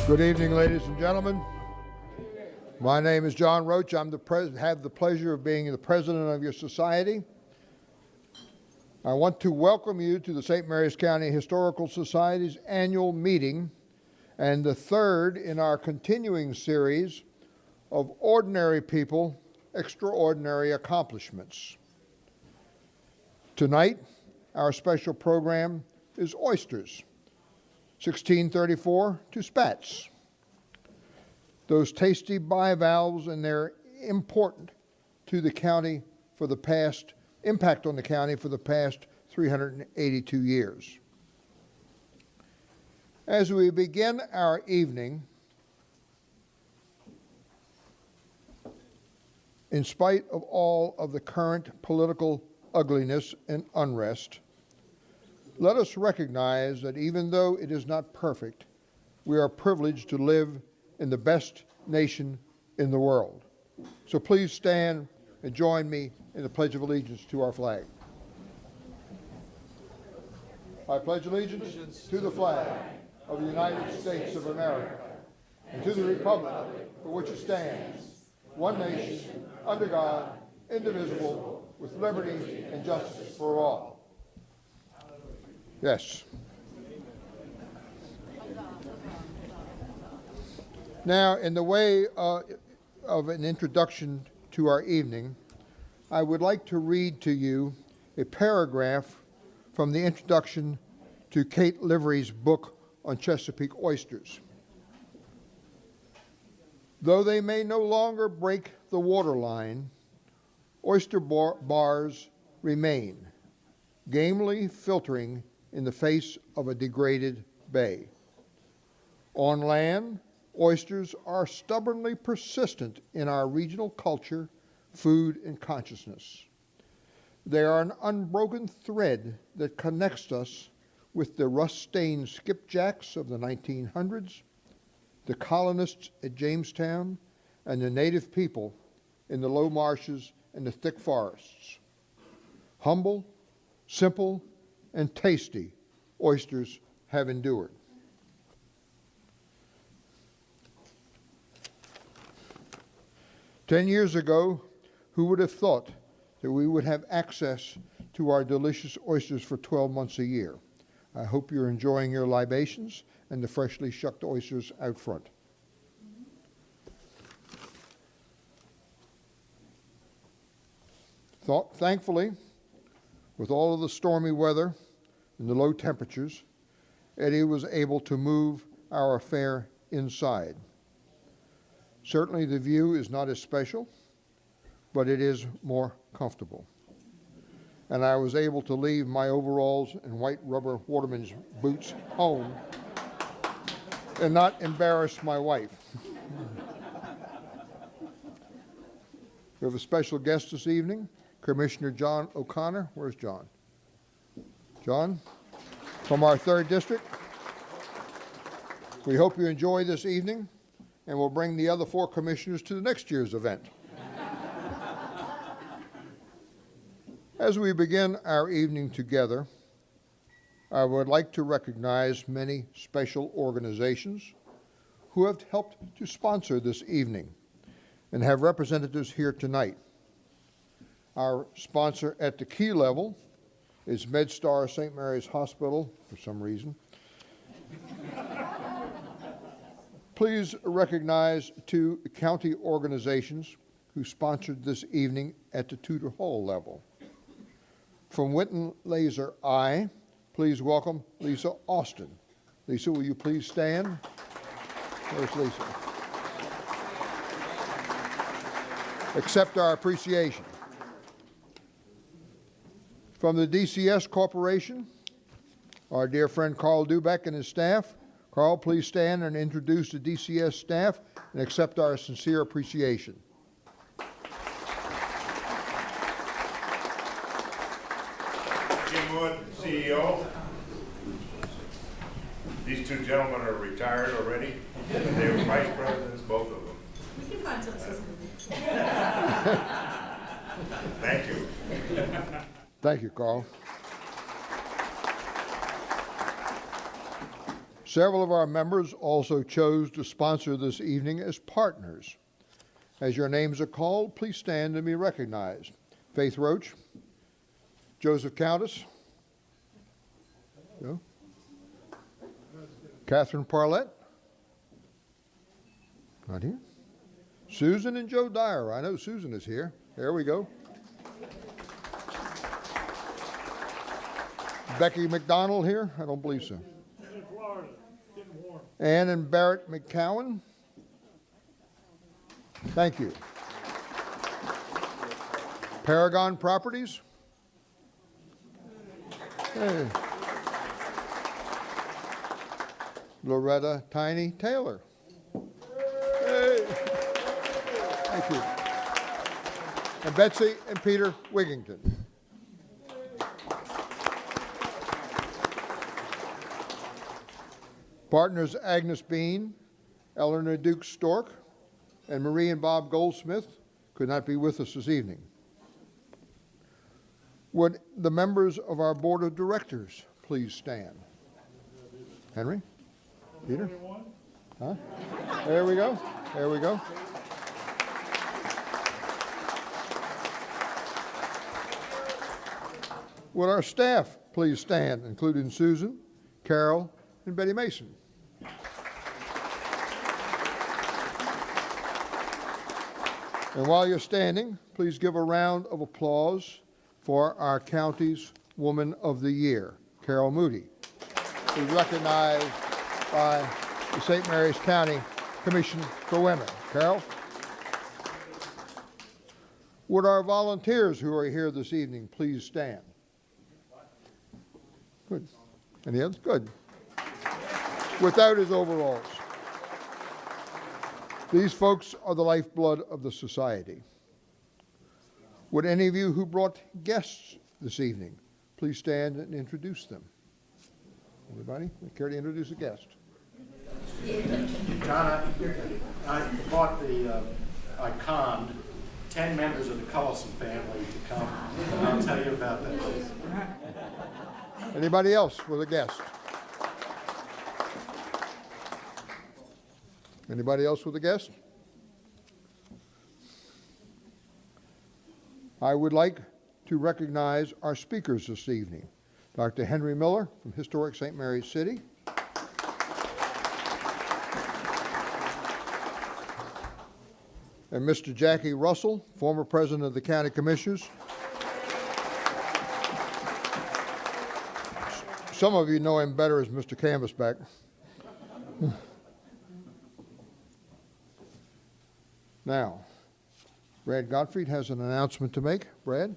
Good evening, ladies and gentlemen. My name is John Roach. I have the pleasure of being the president of your society. I want to welcome you to the St. Mary's County Historical Society's annual meeting and the third in our continuing series of Ordinary People, Extraordinary Accomplishments. Tonight, our special program is Oysters, 1634 to Spats. Those tasty bivalves, and they're important to the county for the past, impact on the county for the past 382 years. As we begin our evening, in spite of all of the current political ugliness and unrest, let us recognize that even though it is not perfect, we are privileged to live in the best nation in the world. So please stand and join me in the Pledge of Allegiance to our flag. I pledge allegiance to the flag of the United States of America and to the republic for which it stands, one nation, under God, indivisible, with liberty and justice for all. Yes. Now, in the way of an introduction to our evening, I would like to read to you a paragraph from the introduction to Kate Livery's book on Chesapeake oysters. Though they may no longer break the waterline, oyster bars remain, gamely filtering in the face of a degraded bay. On land, oysters are stubbornly persistent in our regional culture, food, and consciousness. They are an unbroken thread that connects us with the rust-stained skipjacks of the 1900s, the colonists at Jamestown, and the native people in the low marshes and the thick forests. Humble, simple, and tasty oysters have endured. "10 years ago, who would have thought that we would have access to our delicious oysters for 12 months a year? I hope you're enjoying your libations and the freshly shucked oysters out front. Thankfully, with all of the stormy weather and the low temperatures, Eddie was able to move our affair inside. Certainly the view is not as special, but it is more comfortable. And I was able to leave my overalls and white rubber waterman's boots home and not embarrass my wife. We have a special guest this evening, Commissioner John O'Connor. Where's John? John, from our 3rd District. We hope you enjoy this evening, and we'll bring the other 4 commissioners to the next year's event. As we begin our evening together, I would like to recognize many special organizations who have helped to sponsor this evening and have representatives here tonight. Our sponsor at the key level is MedStar St. Mary's Hospital, for some reason. Please recognize 2 county organizations who sponsored this evening at the Tudor Hall level. From Winton Laser Eye, please welcome Lisa Austin. Lisa, will you please stand? Where's Lisa? Accept our appreciation. From the DCS Corporation, our dear friend Carl Dubeck and his staff. Carl, please stand and introduce the DCS staff and accept our sincere appreciation. Jim Wood, CEO. These 2 gentlemen are retired already. They were vice presidents, both of them. We can find some assistance. Thank you. Thank you, Carl. Several of our members also chose to sponsor this evening as partners. As your names are called, please stand and be recognized. Faith Roach, Joseph Countess, Joe. Catherine Parlett, not here. Susan and Joe Dyer. I know Susan is here. There we go. Becky McDonald here? I don't believe so. She's in Florida, getting warm. Ann and Barrett McCowan. Thank you. Paragon Properties. Hey. Loretta Tiny Taylor. Hey. Thank you. And Betsy and Peter Wigington. Partners Agnes Bean, Eleanor Duke Stork, and Marie and Bob Goldsmith could not be with us this evening. Would the members of our board of directors please stand? Henry? Peter? Huh? There we go. There we go. Would our staff please stand, including Susan, Carol, and Betty Mason? And while you're standing, please give a round of applause for our county's Woman of the Year, Carol Moody, who's recognized by the St. Mary's County Commission for Women. Carol? Would our volunteers who are here this evening please stand? Good. Any others? Good. Without his overalls. These folks are the lifeblood of the society. Would any of you who brought guests this evening please stand and introduce them? Anybody care to introduce a guest? John, I conned 10 members of the Cullison family to come, and I'll tell you about that later. Anybody else with a guest? Anybody else with a guest? I would like to recognize our speakers this evening. Dr. Henry Miller from Historic St. Mary's City. And Mr. Jackie Russell, former president of the County Commissioners. Some of you know him better as Mr. Canvasback. Now, Brad Gottfried has an announcement to make. Brad?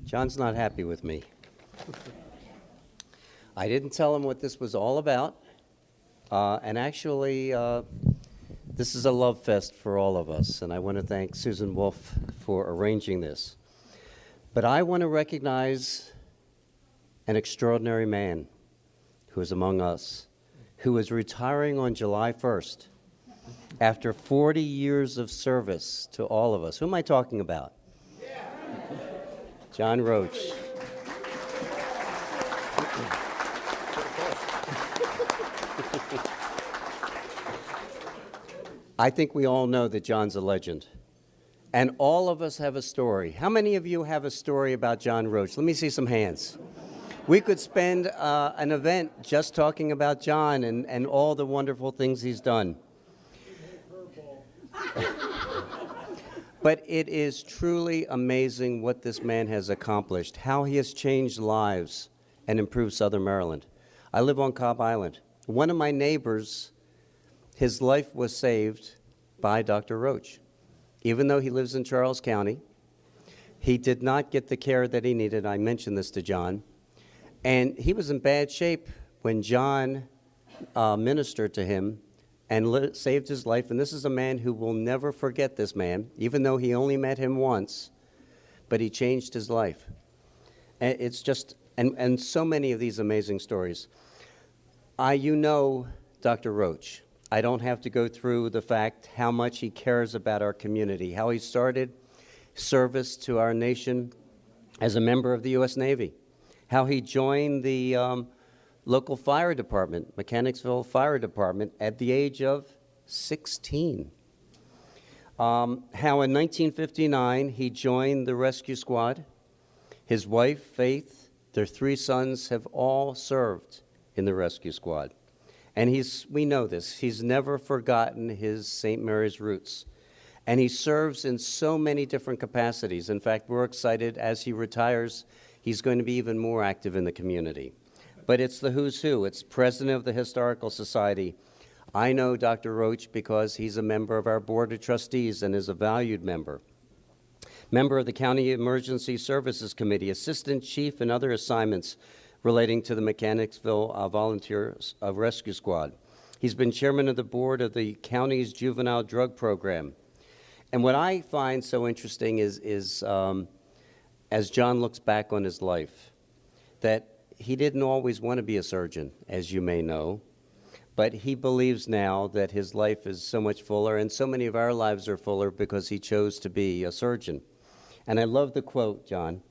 John's not happy with me. I didn't tell him what this was all about. And actually, this is a love fest for all of us. And I want to thank Susan Wolf for arranging this. But I want to recognize an extraordinary man who is among us, who is retiring on July 1st after 40 years of service to all of us. Who am I talking about? John Roach. I think we all know that John's a legend. And all of us have a story. How many of you have a story about John Roach? Let me see some hands. We could spend an event just talking about John and all the wonderful things he's done. But it is truly amazing what this man has accomplished, how he has changed lives and improved Southern Maryland. I live on Cobb Island. One of my neighbors, his life was saved by Dr. Roach. Even though he lives in Charles County, he did not get the care that he needed. I mentioned this to John. And he was in bad shape when John ministered to him and saved his life. And this is a man who will never forget this man, even though he only met him once, but he changed his life. And it's just, and so many of these amazing stories. You know Dr. Roach. I don't have to go through the fact how much he cares about our community, how he started service to our nation as a member of the U.S. Navy, how he joined the local fire department, Mechanicsville Fire Department, at the age of 16. How in 1959 he joined the rescue squad. His wife, Faith, their 3 sons have all served in the rescue squad. And we know this, he's never forgotten his St. Mary's roots. And he serves in so many different capacities. In fact, we're excited as he retires, he's going to be even more active in the community. But it's the who's who. It's president of the Historical Society. I know Dr. Roach because he's a member of our Board of Trustees and is a valued member. Member of the County Emergency Services Committee, assistant chief and other assignments relating to the Mechanicsville Volunteers Rescue Squad. He's been chairman of the board of the county's juvenile drug program. And what I find so interesting is as John looks back on his life, that he didn't always want to be a surgeon, as you may know, but he believes now that his life is so much fuller, and so many of our lives are fuller because he chose to be a surgeon. And I love the quote, John,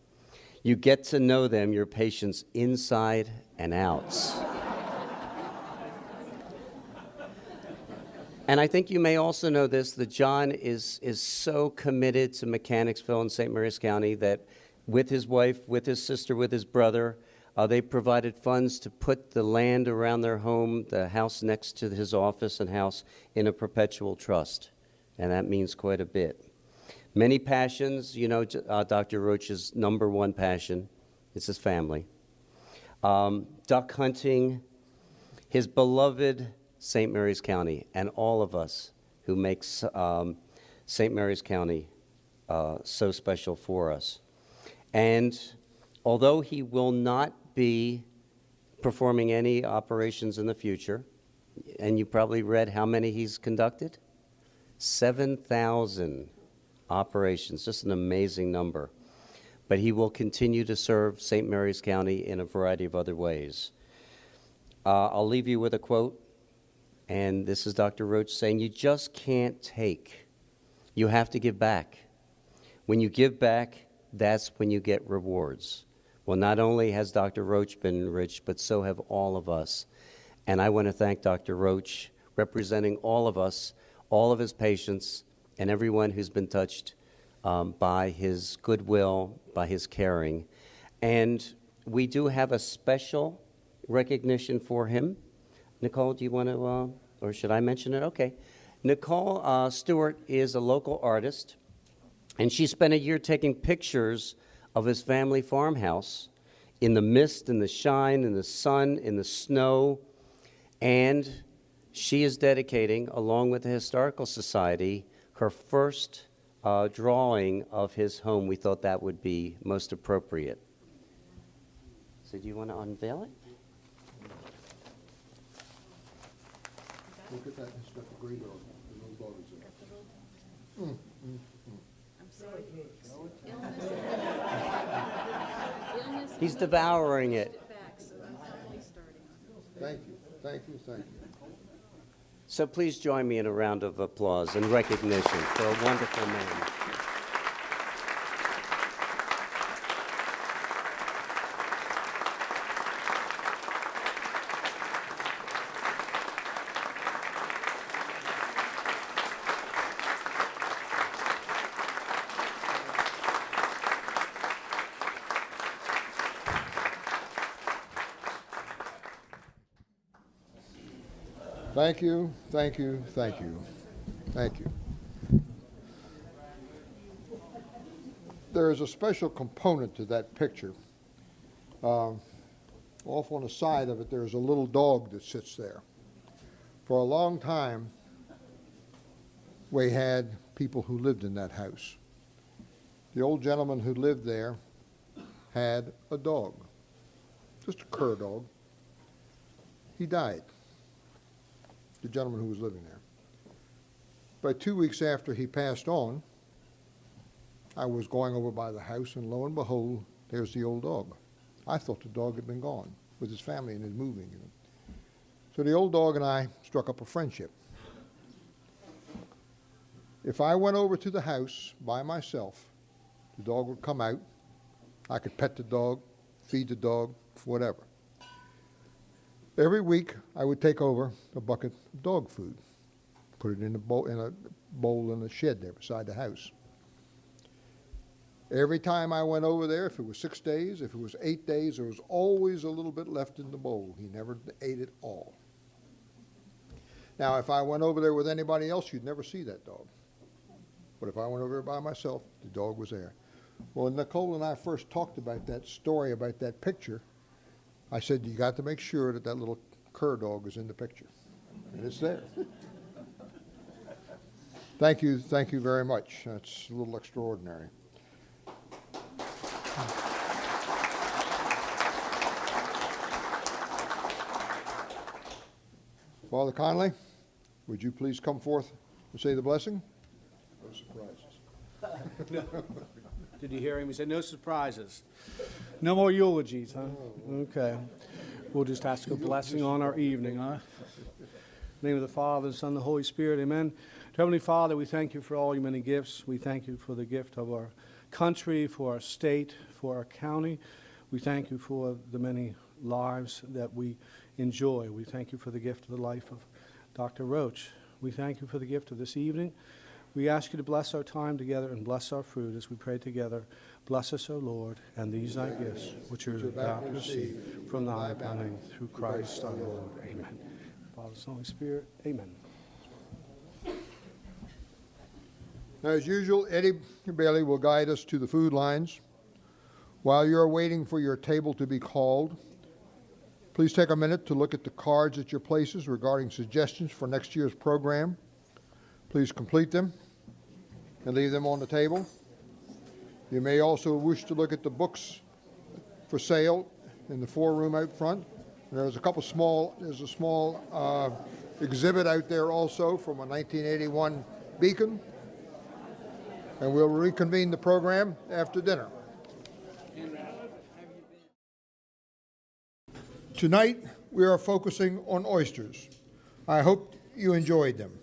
"You get to know them, your patients, inside and out." And I think you may also know this, that John is so committed to Mechanicsville and St. Mary's County that with his wife, with his sister, with his brother, they provided funds to put the land around their home, the house next to his office and house, in a perpetual trust. And that means quite a bit. Many passions, you know, Dr. Roach's number one passion is his family. Duck hunting, his beloved St. Mary's County, and all of us who makes St. Mary's County so special for us. And although he will not be performing any operations in the future, and you probably read how many he's conducted? 7,000 operations, just an amazing number. But he will continue to serve St. Mary's County in a variety of other ways. I'll leave you with a quote, and this is Dr. Roach saying, "You just can't take. You have to give back. When you give back, that's when you get rewards." Well, not only has Dr. Roach been enriched, but so have all of us. And I want to thank Dr. Roach, representing all of us, all of his patients, and everyone who's been touched by his goodwill, by his caring. And we do have a special recognition for him. Nicole, do you want to, or should I mention it? Okay. Nicole Stewart is a local artist, and she spent a year taking pictures of his family farmhouse in the mist, in the shine, in the sun, in the snow, and she is dedicating, along with the Historical Society, her first drawing of his home. We thought that would be most appropriate. So do you want to unveil it? Look at that, it's got the gray dog, the little dog is there. I'm sorry. Illness. Illness. He's devouring it. Back, so I'm finally starting. Thank you, thank you, thank you. So please join me in a round of applause and recognition for a wonderful man. Thank you, thank you, thank you, thank you. There is a special component to that picture. Off on the side of it, there's a little dog that sits there. For a long time, we had people who lived in that house. The old gentleman who lived there had a dog, just a cur dog. He died, the gentleman who was living there. But 2 weeks after he passed on, I was going over by the house, and lo and behold, there's the old dog. I thought the dog had been gone with his family and his moving. So the old dog and I struck up a friendship. If I went over to the house by myself, the dog would come out. I could pet the dog, feed the dog, whatever. Every week, I would take over a bucket of dog food, put it in a bowl in the shed there beside the house. Every time I went over there, if it was 6 days, if it was 8 days, there was always a little bit left in the bowl. He never ate it all. Now, if I went over there with anybody else, you'd never see that dog. But if I went over there by myself, the dog was there. Well, when Nicole and I first talked about that story, about that picture, I said, you got to make sure that that little cur dog is in the picture. And it's there. Thank you very much. That's a little extraordinary. Father Conley, would you please come forth and say the blessing? No surprises. Did you hear him? He said, no surprises. No more eulogies, huh? Okay. We'll just ask a blessing on our evening, huh? In the name of the Father, the Son, and the Holy Spirit, amen. Heavenly Father, we thank you for all your many gifts. We thank you for the gift of our country, for our state, for our county. We thank you for the many lives that we enjoy. We thank you for the gift of the life of Dr. Roach. We thank you for the gift of this evening. We ask you to bless our time together and bless our fruit as we pray together. Bless us, O Lord, and these thy gifts, which are about to receive from thy bounty through Christ our Lord. Amen. Father, Son, Holy Spirit. Amen. Now, as usual, Eddie Bailey will guide us to the food lines. While you're waiting for your table to be called, please take a minute to look at the cards at your places regarding suggestions for next year's program. Please complete them and leave them on the table. You may also wish to look at the books for sale in the foreroom out front. And there's a small exhibit out there also from a 1981 Beacon. And we'll reconvene the program after dinner. Tonight, we are focusing on oysters. I hope you enjoyed them.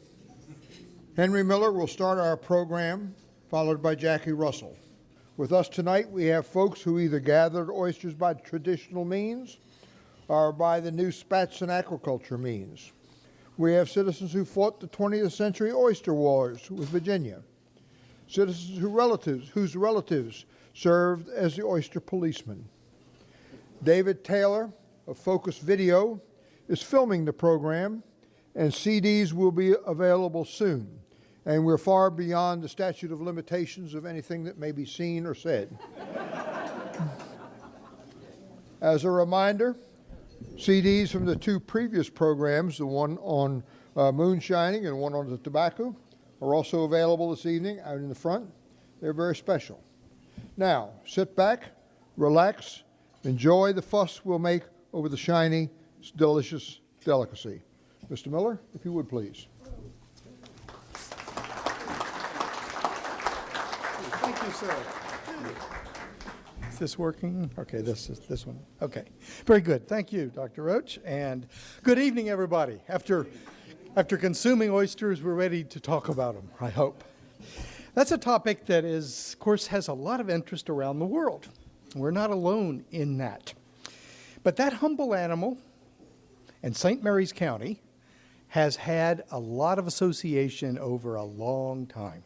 Henry Miller will start our program, followed by Jackie Russell. With us tonight, we have folks who either gathered oysters by traditional means or by the new Spats and aquaculture means. We have citizens who fought the 20th century oyster wars with Virginia. Citizens whose relatives served as the oyster policemen. David Taylor of Focus Video is filming the program, and CDs will be available soon. And we're far beyond the statute of limitations of anything that may be seen or said. As a reminder, CDs from the two previous programs, the one on moonshining and one on the tobacco, are also available this evening out in the front. They're very special. Now, sit back, relax, enjoy the fuss we'll make over the shiny, delicious delicacy. Mr. Miller, if you would please. Thank you, sir. Is this working? Okay, this is this one. Okay, very good. Thank you, Dr. Roach, and good evening, everybody. After consuming oysters, we're ready to talk about them, I hope. That's a topic that is, of course, has a lot of interest around the world. We're not alone in that. But that humble animal in St. Mary's County has had a lot of association over a long time.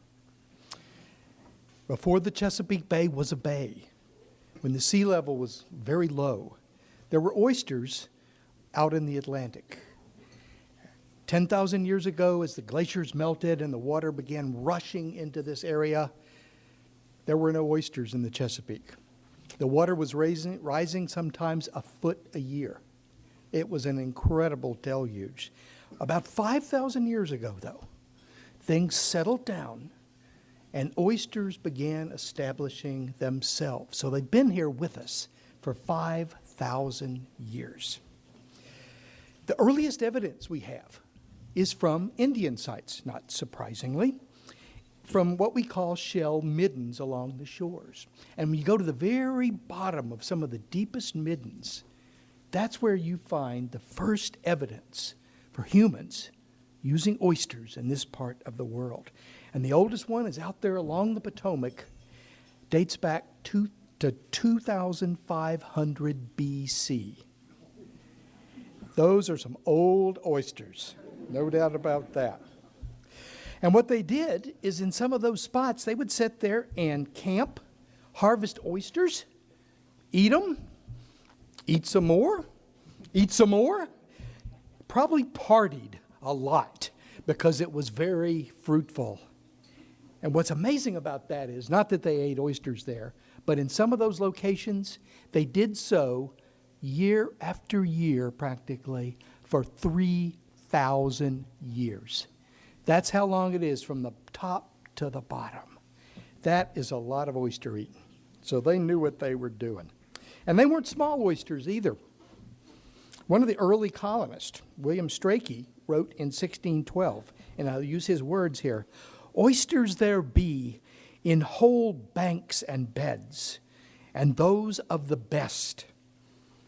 Before the Chesapeake Bay was a bay, when the sea level was very low, there were oysters out in the Atlantic. 10,000 years ago, as the glaciers melted and the water began rushing into this area, there were no oysters in the Chesapeake. The water was rising sometimes a foot a year. It was an incredible deluge. About 5,000 years ago, though, things settled down and oysters began establishing themselves. So they've been here with us for 5,000 years. The earliest evidence we have is from Indian sites, not surprisingly, from what we call shell middens along the shores. And when you go to the very bottom of some of the deepest middens, that's where you find the first evidence for humans using oysters in this part of the world. And the oldest one is out there along the Potomac, dates back to 2500 BC. Those are some old oysters, no doubt about that. And what they did is in some of those spots, they would sit there and camp, harvest oysters, eat them, eat some more, eat some more. Probably partied a lot because it was very fruitful. And what's amazing about that is not that they ate oysters there, but in some of those locations, they did so year after year practically for 3,000 years. That's how long it is from the top to the bottom. That is a lot of oyster eating. So they knew what they were doing. And they weren't small oysters either. One of the early colonists, William Strachey, wrote in 1612, and I'll use his words here, "Oysters there be in whole banks and beds, and those of the best.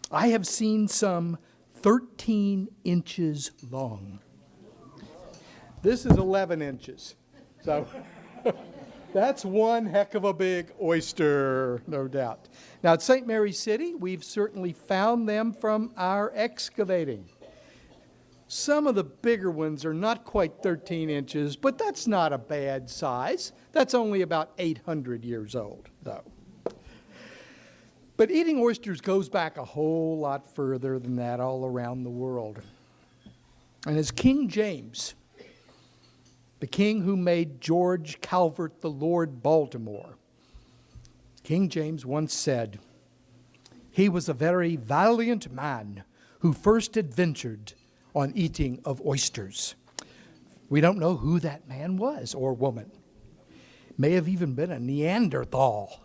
I have seen some 13 inches long." This is 11 inches. So that's one heck of a big oyster, no doubt. Now, at St. Mary's City, we've certainly found them from our excavating. Some of the bigger ones are not quite 13 inches, but that's not a bad size. That's only about 800 years old, though. But eating oysters goes back a whole lot further than that all around the world. And as King James, the king who made George Calvert the Lord Baltimore, King James once said, "He was a very valiant man who first adventured on eating of oysters." We don't know who that man was or woman. May have even been a Neanderthal.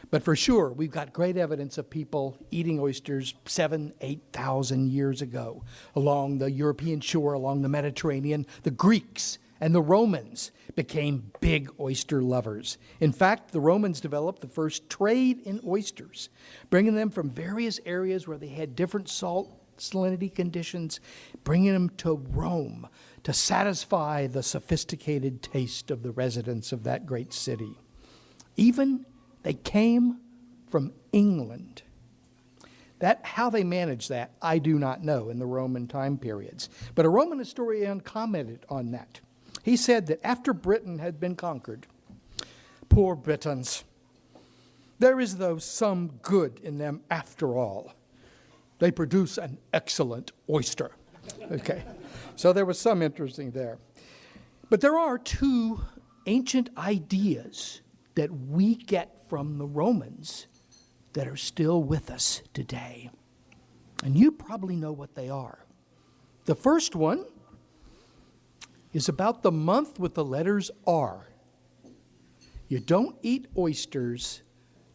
But for sure, we've got great evidence of people eating oysters 7,000, 8,000 years ago along the European shore, along the Mediterranean. The Greeks and the Romans became big oyster lovers. In fact, the Romans developed the first trade in oysters, bringing them from various areas where they had different salt salinity conditions, bringing them to Rome to satisfy the sophisticated taste of the residents of that great city. Even they came from England. How they managed that, I do not know in the Roman time periods. But a Roman historian commented on that. He said that after Britain had been conquered, poor Britons, there is though some good in them after all. They produce an excellent oyster. Okay, so there was some interesting there. But there are two ancient ideas that we get from the Romans that are still with us today. And you probably know what they are. The first one is about the month with the letters R. You don't eat oysters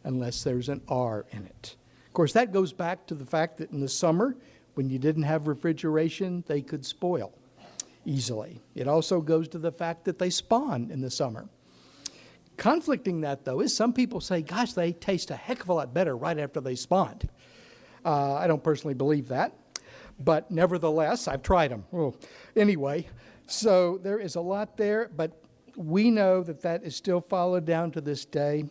unless there's an R in it. Of course, that goes back to the fact that in the summer, when you didn't have refrigeration, they could spoil easily. It also goes to the fact that they spawn in the summer. Conflicting that, though, is some people say, gosh, they taste a heck of a lot better right after they spawned. I don't personally believe that, but nevertheless, I've tried them. Oh. Anyway, so there is a lot there, but we know that that is still followed down to this day.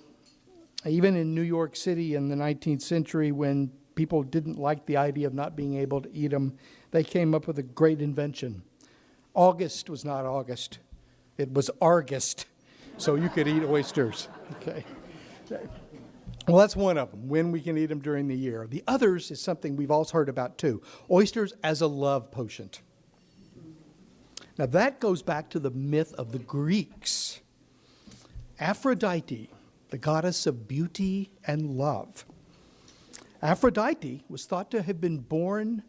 Even in New York City in the 19th century, when people didn't like the idea of not being able to eat them, they came up with a great invention. August was not August. It was Argust. So you could eat oysters. Okay. Well, that's one of them, when we can eat them during the year. The others is something we've all heard about too. Oysters as a love potion. Now that goes back to the myth of the Greeks. Aphrodite, the goddess of beauty and love. Aphrodite was thought to have been born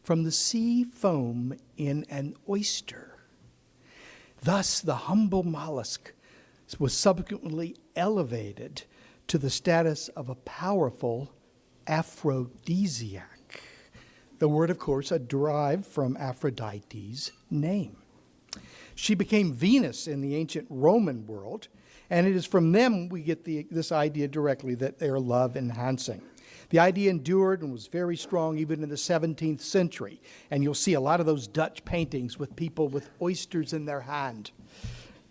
from the sea foam in an oyster. Thus, the humble mollusk was subsequently elevated to the status of a powerful aphrodisiac. The word, of course, derived from Aphrodite's name. She became Venus in the ancient Roman world, and it is from them we get this idea directly that they're love-enhancing. The idea endured and was very strong even in the 17th century, and you'll see a lot of those Dutch paintings with people with oysters in their hand.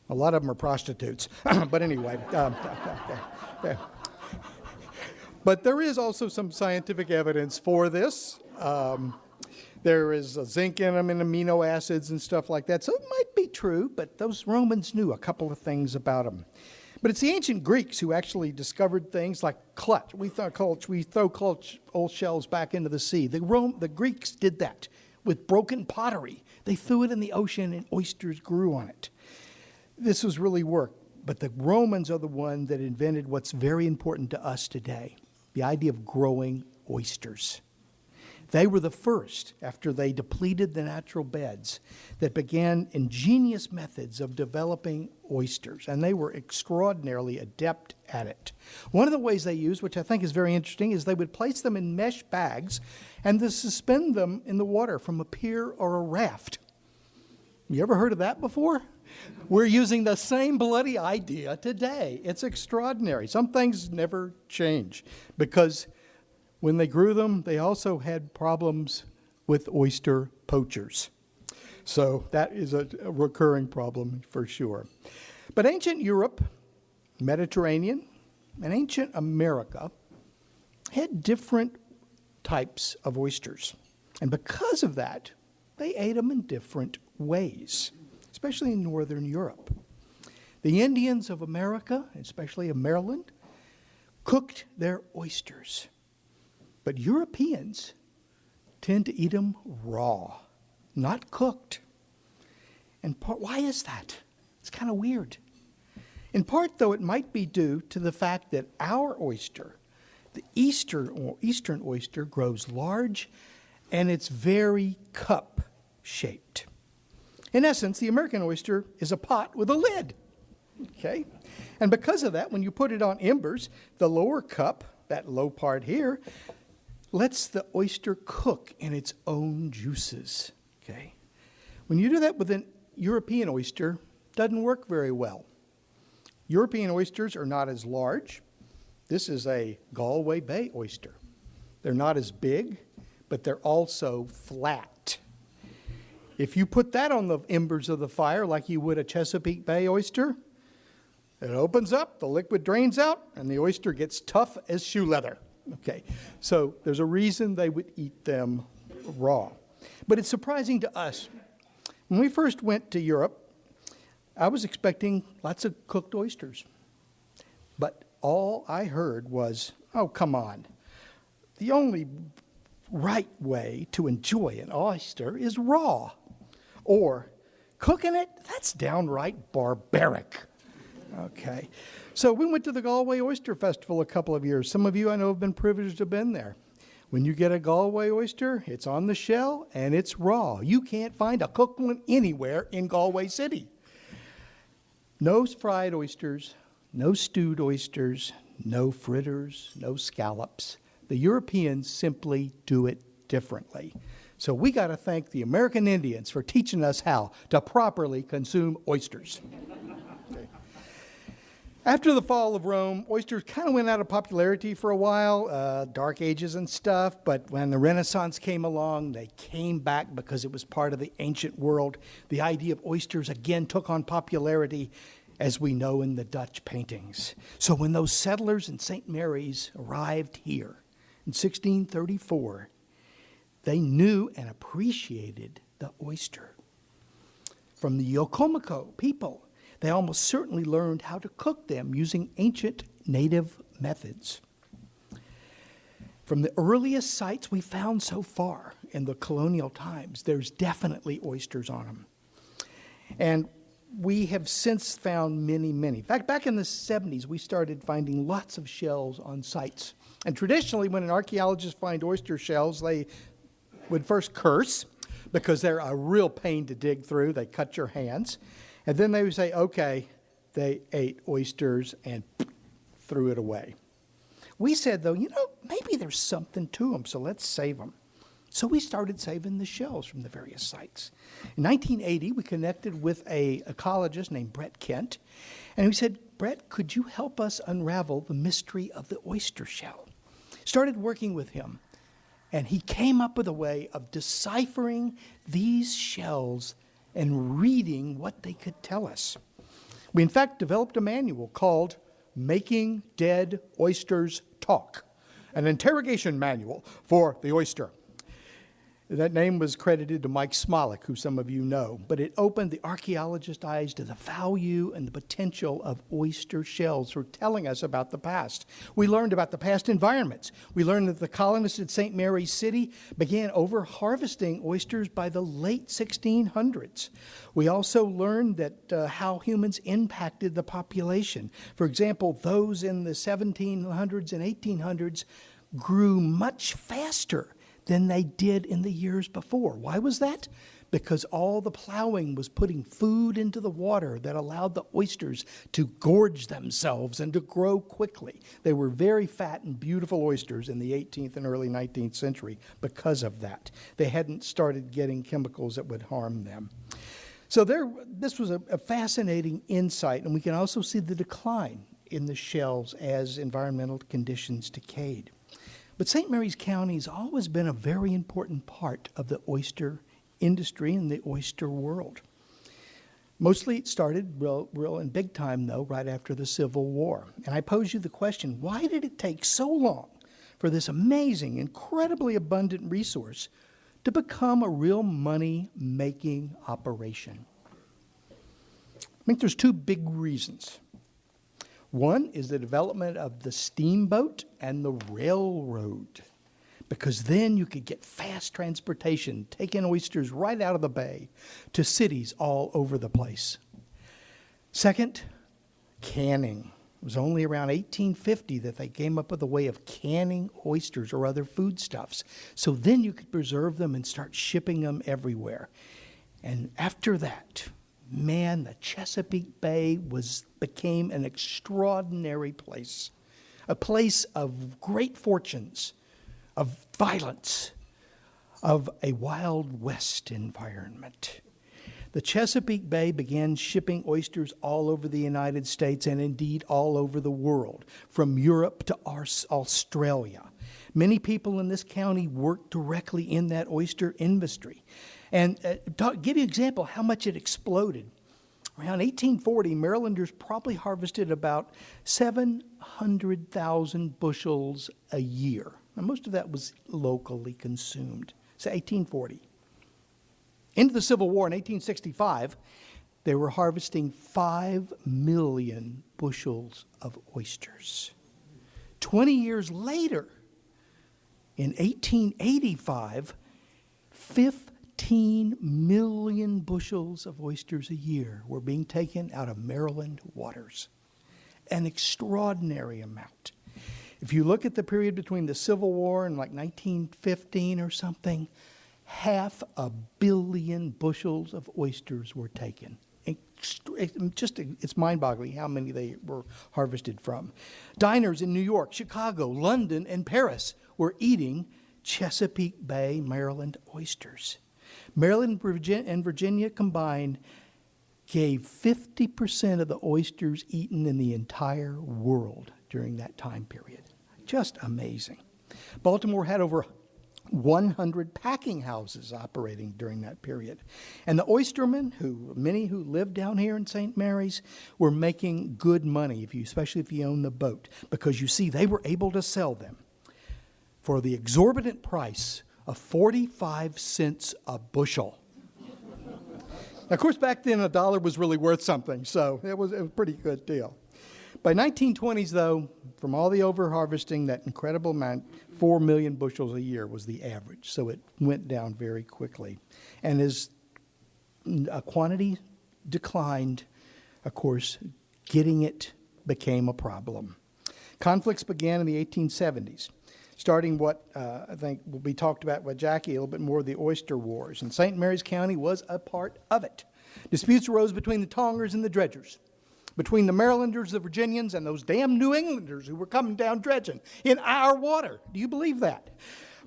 A lot of them are prostitutes. But anyway. But there is also some scientific evidence for this. There is zinc in them and amino acids and stuff like that. So it might be true, but those Romans knew a couple of things about them. But it's the ancient Greeks who actually discovered things like clutch. We throw clutch old shells back into the sea. The Greeks did that with broken pottery. They threw it in the ocean and oysters grew on it. This was really work. But the Romans are the one that invented what's very important to us today, the idea of growing oysters. They were the first, after they depleted the natural beds, that began ingenious methods of developing oysters, and they were extraordinarily adept at it. One of the ways they used, which I think is very interesting, is they would place them in mesh bags and then suspend them in the water from a pier or a raft. You ever heard of that before? We're using the same bloody idea today. It's extraordinary. Some things never change because when they grew them, they also had problems with oyster poachers. So that is a recurring problem for sure. But ancient Europe, Mediterranean, and ancient America had different types of oysters. And because of that, they ate them in different ways, especially in Northern Europe. The Indians of America, especially of Maryland, cooked their oysters. But Europeans tend to eat them raw, not cooked. And why is that? It's kind of weird. In part, though, it might be due to the fact that our oyster, the eastern oyster, grows large and it's very cup-shaped. In essence, the American oyster is a pot with a lid. Okay? And because of that, when you put it on embers, the lower cup, that low part here, lets the oyster cook in its own juices. Okay? When you do that with an European oyster, it doesn't work very well. European oysters are not as large. This is a Galway Bay oyster. They're not as big, but they're also flat. If you put that on the embers of the fire like you would a Chesapeake Bay oyster, it opens up, the liquid drains out, and the oyster gets tough as shoe leather. Okay, so there's a reason they would eat them raw. But it's surprising to us. When we first went to Europe, I was expecting lots of cooked oysters. But all I heard was, oh, come on. The only right way to enjoy an oyster is raw. Or cooking it, that's downright barbaric. Okay. So we went to the Galway Oyster Festival a couple of years. Some of you I know have been privileged to have been there. When you get a Galway oyster, it's on the shell and it's raw. You can't find a cooked one anywhere in Galway City. No fried oysters, no stewed oysters, no fritters, no scallops. The Europeans simply do it differently. So we got to thank the American Indians for teaching us how to properly consume oysters. Okay. After the fall of Rome, oysters kind of went out of popularity for a while, Dark Ages and stuff, but when the Renaissance came along, they came back because it was part of the ancient world. The idea of oysters again took on popularity, as we know in the Dutch paintings. So when those settlers in St. Mary's arrived here in 1634, they knew and appreciated the oyster. From the Yokomoko people, they almost certainly learned how to cook them using ancient native methods. From the earliest sites we found so far in the colonial times, there's definitely oysters on them. And we have since found many, many. In fact, back in the 70s, we started finding lots of shells on sites. And traditionally, when an archaeologist finds oyster shells, they would first curse because they're a real pain to dig through. They cut your hands. And then they would say, okay, they ate oysters and threw it away. We said, though, maybe there's something to them, so let's save them. So we started saving the shells from the various sites. In 1980, we connected with an ecologist named Brett Kent, and we said, Brett, could you help us unravel the mystery of the oyster shell? Started working with him, and he came up with a way of deciphering these shells and reading what they could tell us. We, in fact, developed a manual called Making Dead Oysters Talk, an interrogation manual for the oyster. That name was credited to Mike Smolik, who some of you know, but it opened the archaeologist's eyes to the value and the potential of oyster shells for telling us about the past. We learned about the past environments. We learned that the colonists at St. Mary's City began over-harvesting oysters by the late 1600s. We also learned that how humans impacted the population. For example, those in the 1700s and 1800s grew much faster than they did in the years before. Why was that? Because all the plowing was putting food into the water that allowed the oysters to gorge themselves and to grow quickly. They were very fat and beautiful oysters in the 18th and early 19th century because of that. They hadn't started getting chemicals that would harm them. So this was a fascinating insight, and we can also see the decline in the shells as environmental conditions decayed. But St. Mary's County has always been a very important part of the oyster industry and the oyster world. Mostly it started real and big time, though, right after the Civil War. And I pose you the question, why did it take so long for this amazing, incredibly abundant resource to become a real money-making operation? I think there's two big reasons. One is the development of the steamboat and the railroad, because then you could get fast transportation, taking oysters right out of the bay to cities all over the place. Second, canning. It was only around 1850 that they came up with a way of canning oysters or other foodstuffs. So then you could preserve them and start shipping them everywhere. And after that, man, the Chesapeake Bay became an extraordinary place, a place of great fortunes, of violence, of a Wild West environment. The Chesapeake Bay began shipping oysters all over the United States and indeed all over the world, from Europe to Australia. Many people in this county worked directly in that oyster industry. And give you an example how much it exploded. Around 1840, Marylanders probably harvested about 700,000 bushels a year. Now, most of that was locally consumed. So 1840. Into the Civil War in 1865, they were harvesting 5 million bushels of oysters. 20 years later, in 1885, 15 million bushels of oysters a year were being taken out of Maryland waters. An extraordinary amount. If you look at the period between the Civil War and like 1915 or something, 500 million bushels of oysters were taken. It's mind-boggling how many they were harvested from. Diners in New York, Chicago, London, and Paris were eating Chesapeake Bay, Maryland oysters. Maryland and Virginia combined gave 50% of the oysters eaten in the entire world during that time period. Just amazing. Baltimore had over 100 packing houses operating during that period. And the oystermen, many who lived down here in St. Mary's, were making good money, especially if you own the boat, because you see, they were able to sell them for the exorbitant price of 45 cents a bushel. Now, of course, back then a dollar was really worth something, so it was a pretty good deal. By 1920s, though, from all the over-harvesting, that incredible amount, 4 million bushels a year was the average, so it went down very quickly. And as quantity declined, of course, getting it became a problem. Conflicts began in the 1870s, starting what I think will be talked about by Jackie a little bit more, the Oyster Wars. And St. Mary's County was a part of it. Disputes arose between the Tongers and the dredgers, between the Marylanders, the Virginians, and those damn New Englanders who were coming down dredging in our water. Do you believe that?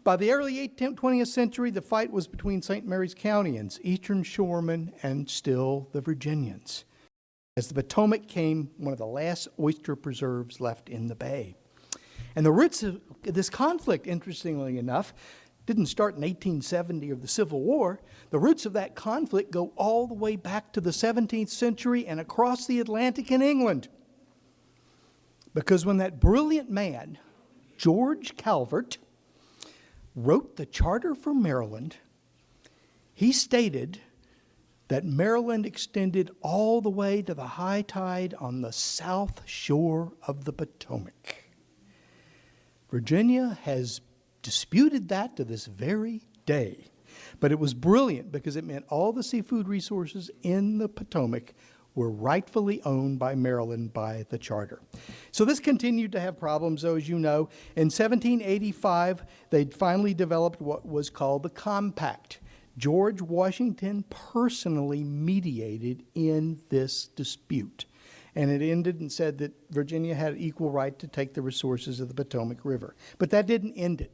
By the early 20th century, the fight was between St. Mary's Countyans, Eastern Shoremen, and still the Virginians, as the Potomac became one of the last oyster preserves left in the bay. And the roots of this conflict, interestingly enough, didn't start in 1870 or the Civil War. The roots of that conflict go all the way back to the 17th century and across the Atlantic in England. Because when that brilliant man, George Calvert, wrote the Charter for Maryland, he stated that Maryland extended all the way to the high tide on the south shore of the Potomac. Virginia has disputed that to this very day. But it was brilliant because it meant all the seafood resources in the Potomac were rightfully owned by Maryland by the charter. So this continued to have problems, though, as you know. In 1785, they finally developed what was called the Compact. George Washington personally mediated in this dispute. And it ended and said that Virginia had equal right to take the resources of the Potomac River. But that didn't end it.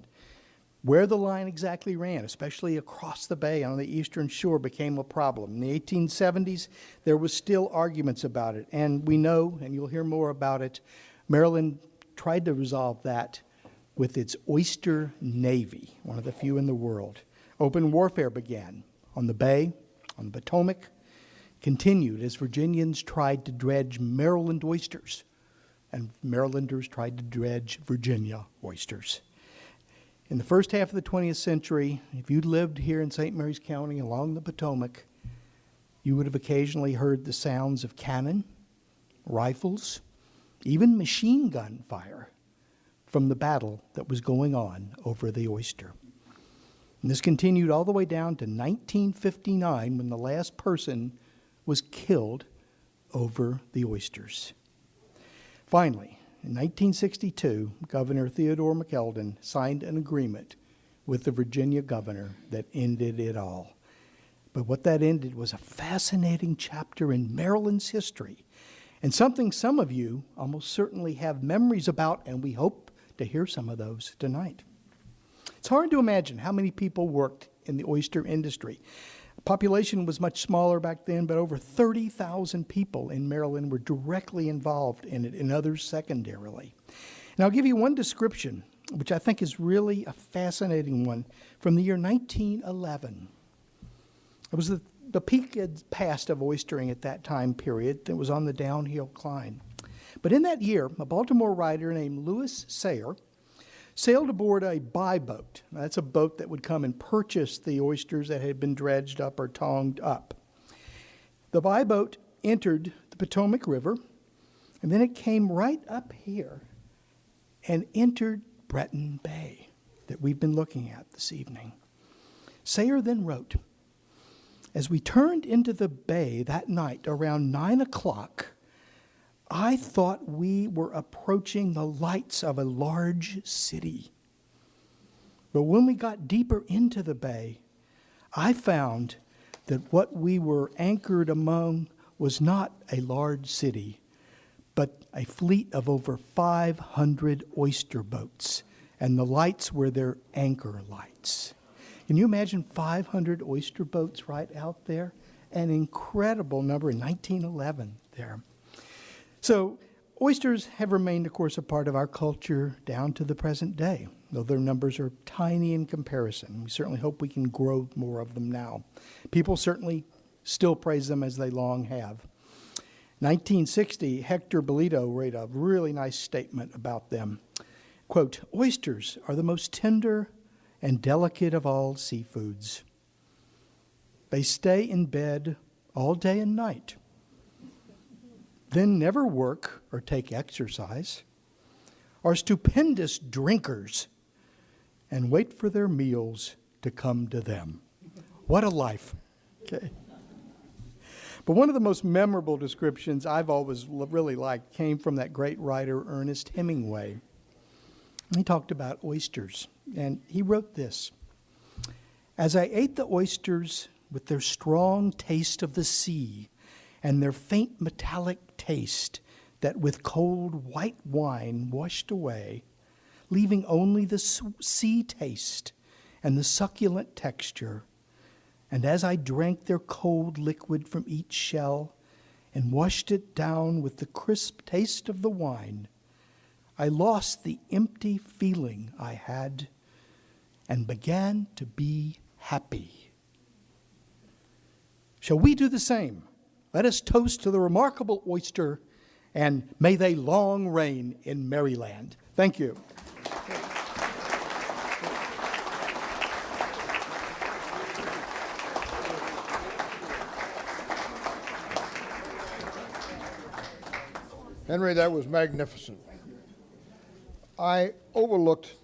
Where the line exactly ran, especially across the bay on the eastern shore, became a problem. In the 1870s, there was still arguments about it. And we know, and you'll hear more about it, Maryland tried to resolve that with its oyster navy, one of the few in the world. Open warfare began on the bay, on the Potomac, continued as Virginians tried to dredge Maryland oysters, and Marylanders tried to dredge Virginia oysters. In the first half of the 20th century, if you lived here in St. Mary's County along the Potomac, you would have occasionally heard the sounds of cannon, rifles, even machine gun fire from the battle that was going on over the oyster. And this continued all the way down to 1959 when the last person was killed over the oysters. Finally, in 1962, Governor Theodore McKeldin signed an agreement with the Virginia governor that ended it all. But what that ended was a fascinating chapter in Maryland's history, and something some of you almost certainly have memories about, and we hope to hear some of those tonight. It's hard to imagine how many people worked in the oyster industry. The population was much smaller back then, but over 30,000 people in Maryland were directly involved in it, and others secondarily. And I'll give you one description, which I think is really a fascinating one, from the year 1911. It was the peak had passed of oystering at that time period. It was on the downhill climb. But in that year, a Baltimore writer named Lewis Sayer sailed aboard a buy boat. Now, that's a boat that would come and purchase the oysters that had been dredged up or tongued up. The buy boat entered the Potomac River, and then it came right up here and entered Breton Bay that we've been looking at this evening. Sayer then wrote, "As we turned into the bay that night around 9 o'clock, I thought we were approaching the lights of a large city. But when we got deeper into the bay, I found that what we were anchored among was not a large city, but a fleet of over 500 oyster boats, and the lights were their anchor lights." Can you imagine 500 oyster boats right out there? An incredible number in 1911 there. So oysters have remained, of course, a part of our culture down to the present day, though their numbers are tiny in comparison. We certainly hope we can grow more of them now. People certainly still praise them as they long have. 1960, Hector Bolito wrote a really nice statement about them. Quote, "Oysters are the most tender and delicate of all seafoods. They stay in bed all day and night, then never work or take exercise, are stupendous drinkers, and wait for their meals to come to them." What a life. Okay. But one of the most memorable descriptions I've always really liked came from that great writer Ernest Hemingway. He talked about oysters, and he wrote this: "As I ate the oysters with their strong taste of the sea and their faint metallic taste that with cold white wine washed away, leaving only the sea taste and the succulent texture, and as I drank their cold liquid from each shell and washed it down with the crisp taste of the wine, I lost the empty feeling I had and began to be happy. Shall we do the same? Let us toast to the remarkable oyster, and may they long reign in Maryland. Thank you. Henry, that was magnificent. I overlooked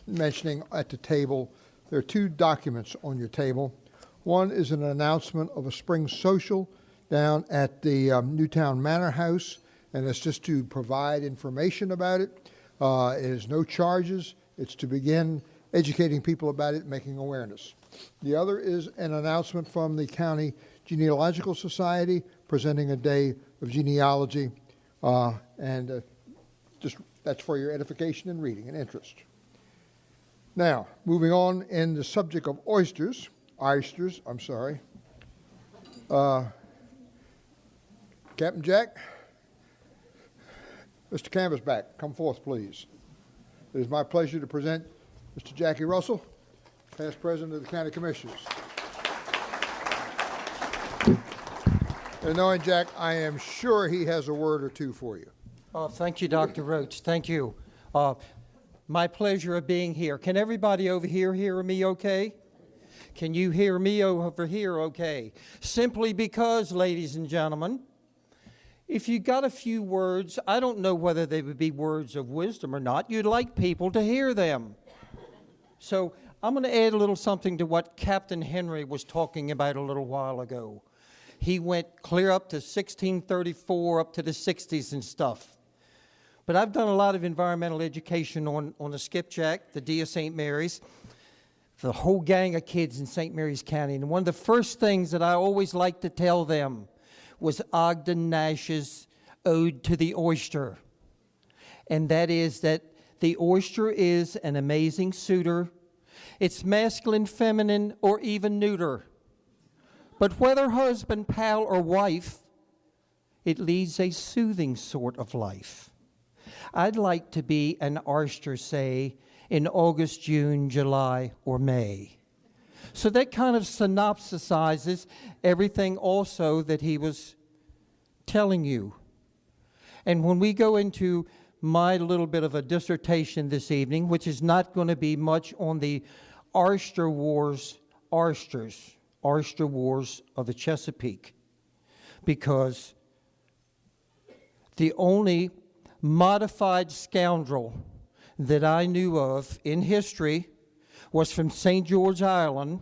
mentioning at the table, there are two documents on your table. One is an announcement of a spring social down at the Newtown Manor House, and it's just to provide information about it. It is no charges. It's to begin educating people about it, making awareness. The other is an announcement from the County Genealogical Society presenting a day of genealogy, and just that's for your edification and reading and interest. Now, moving on in the subject of oysters, I'm sorry. Captain Jack, Mr. Canvasback, come forth, please. It is my pleasure to present Mr. Jackie Russell, past president of the County Commissioners. And knowing Jack, I am sure he has a word or two for you. Thank you, Dr. Roach. Thank you. My pleasure of being here. Can everybody over here hear me okay? Can you hear me over here okay? Simply because, ladies and gentlemen, if you got a few words, I don't know whether they would be words of wisdom or not, you'd like people to hear them. So I'm going to add a little something to what Captain Henry was talking about a little while ago. He went clear up to 1634, up to the 60s and stuff. But I've done a lot of environmental education on the skipjack, the D of St. Mary's, the whole gang of kids in St. Mary's County. And one of the first things that I always liked to tell them was Ogden Nash's Ode to the Oyster. And that is that the oyster is an amazing suitor. It's masculine, feminine, or even neuter. But whether husband, pal, or wife, it leads a soothing sort of life. I'd like to be an oyster, say, in August, June, July, or May. So that kind of synopsisizes everything also that he was telling you. And when we go into my little bit of a dissertation this evening, which is not going to be much on the oyster wars of the Chesapeake, because the only modified scoundrel that I knew of in history was from St. George Island,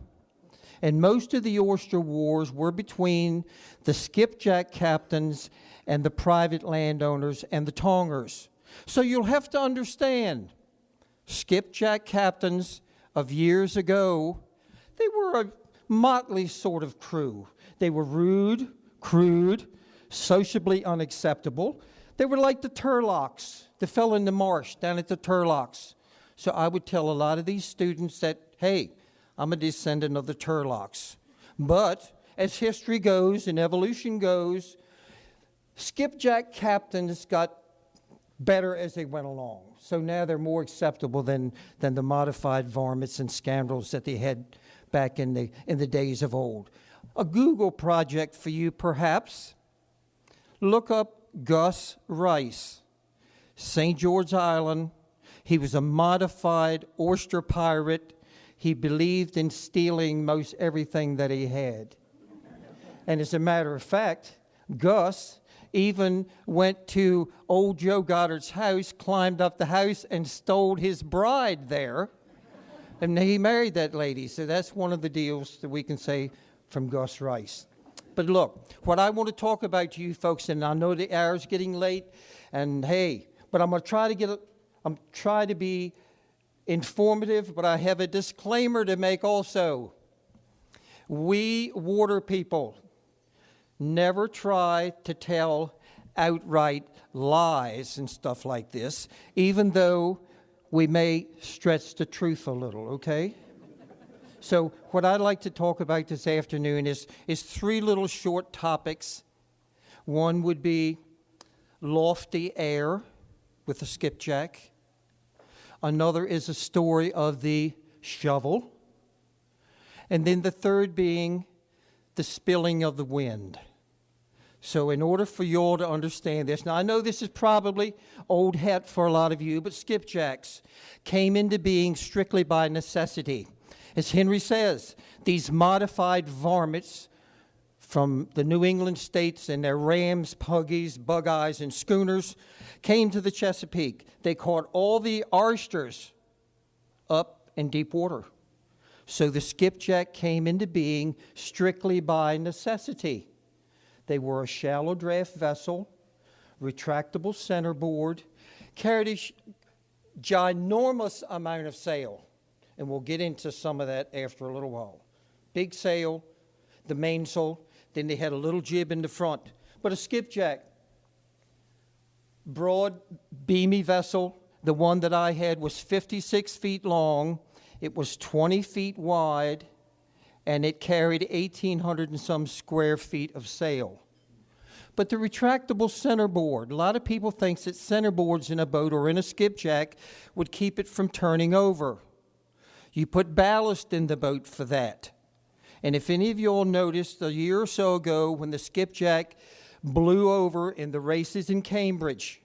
and most of the oyster wars were between the skipjack captains and the private landowners and the tongers. So you'll have to understand, skipjack captains of years ago, they were a motley sort of crew. They were rude, crude, sociably unacceptable. They were like the Turlocks, the fellow in the marsh down at the Turlocks. So I would tell a lot of these students that, hey, I'm a descendant of the Turlocks. But as history goes and evolution goes, skipjack captains got better as they went along. So now they're more acceptable than the modified varmints and scoundrels that they had back in the days of old. A Google project for you, perhaps. Look up Gus Rice, St. George Island. He was a modified oyster pirate. He believed in stealing most everything that he had. And as a matter of fact, Gus even went to old Joe Goddard's house, climbed up the house, and stole his bride there. And he married that lady. So that's one of the deals that we can say from Gus Rice. But look, what I want to talk about to you folks, and I know the hour's getting late, and hey, but I'm going to try to be informative, but I have a disclaimer to make also. We water people never try to tell outright lies and stuff like this, even though we may stretch the truth a little, okay? So what I'd like to talk about this afternoon is three little short topics. One would be lofty air with the skipjack. Another is a story of the shovel, and then the third being the spilling of the wind. So in order for you all to understand this, now I know this is probably old hat for a lot of you, but skipjacks came into being strictly by necessity. As Henry says, these modified varmints from the New England states and their rams, puggies, bug-eyes, and schooners came to the Chesapeake. They caught all the oysters up in deep water. So the skipjack came into being strictly by necessity. They were a shallow draft vessel, retractable centerboard, carried a ginormous amount of sail. And we'll get into some of that after a little while. Big sail, the mainsail, then they had a little jib in the front. But a skipjack, broad, beamy vessel, the one that I had was 56 feet long, it was 20 feet wide, and it carried 1,800 and some square feet of sail. But the retractable centerboard, a lot of people think that centerboards in a boat or in a skipjack would keep it from turning over. You put ballast in the boat for that. And if any of you all noticed a year or so ago when the skipjack blew over in the races in Cambridge,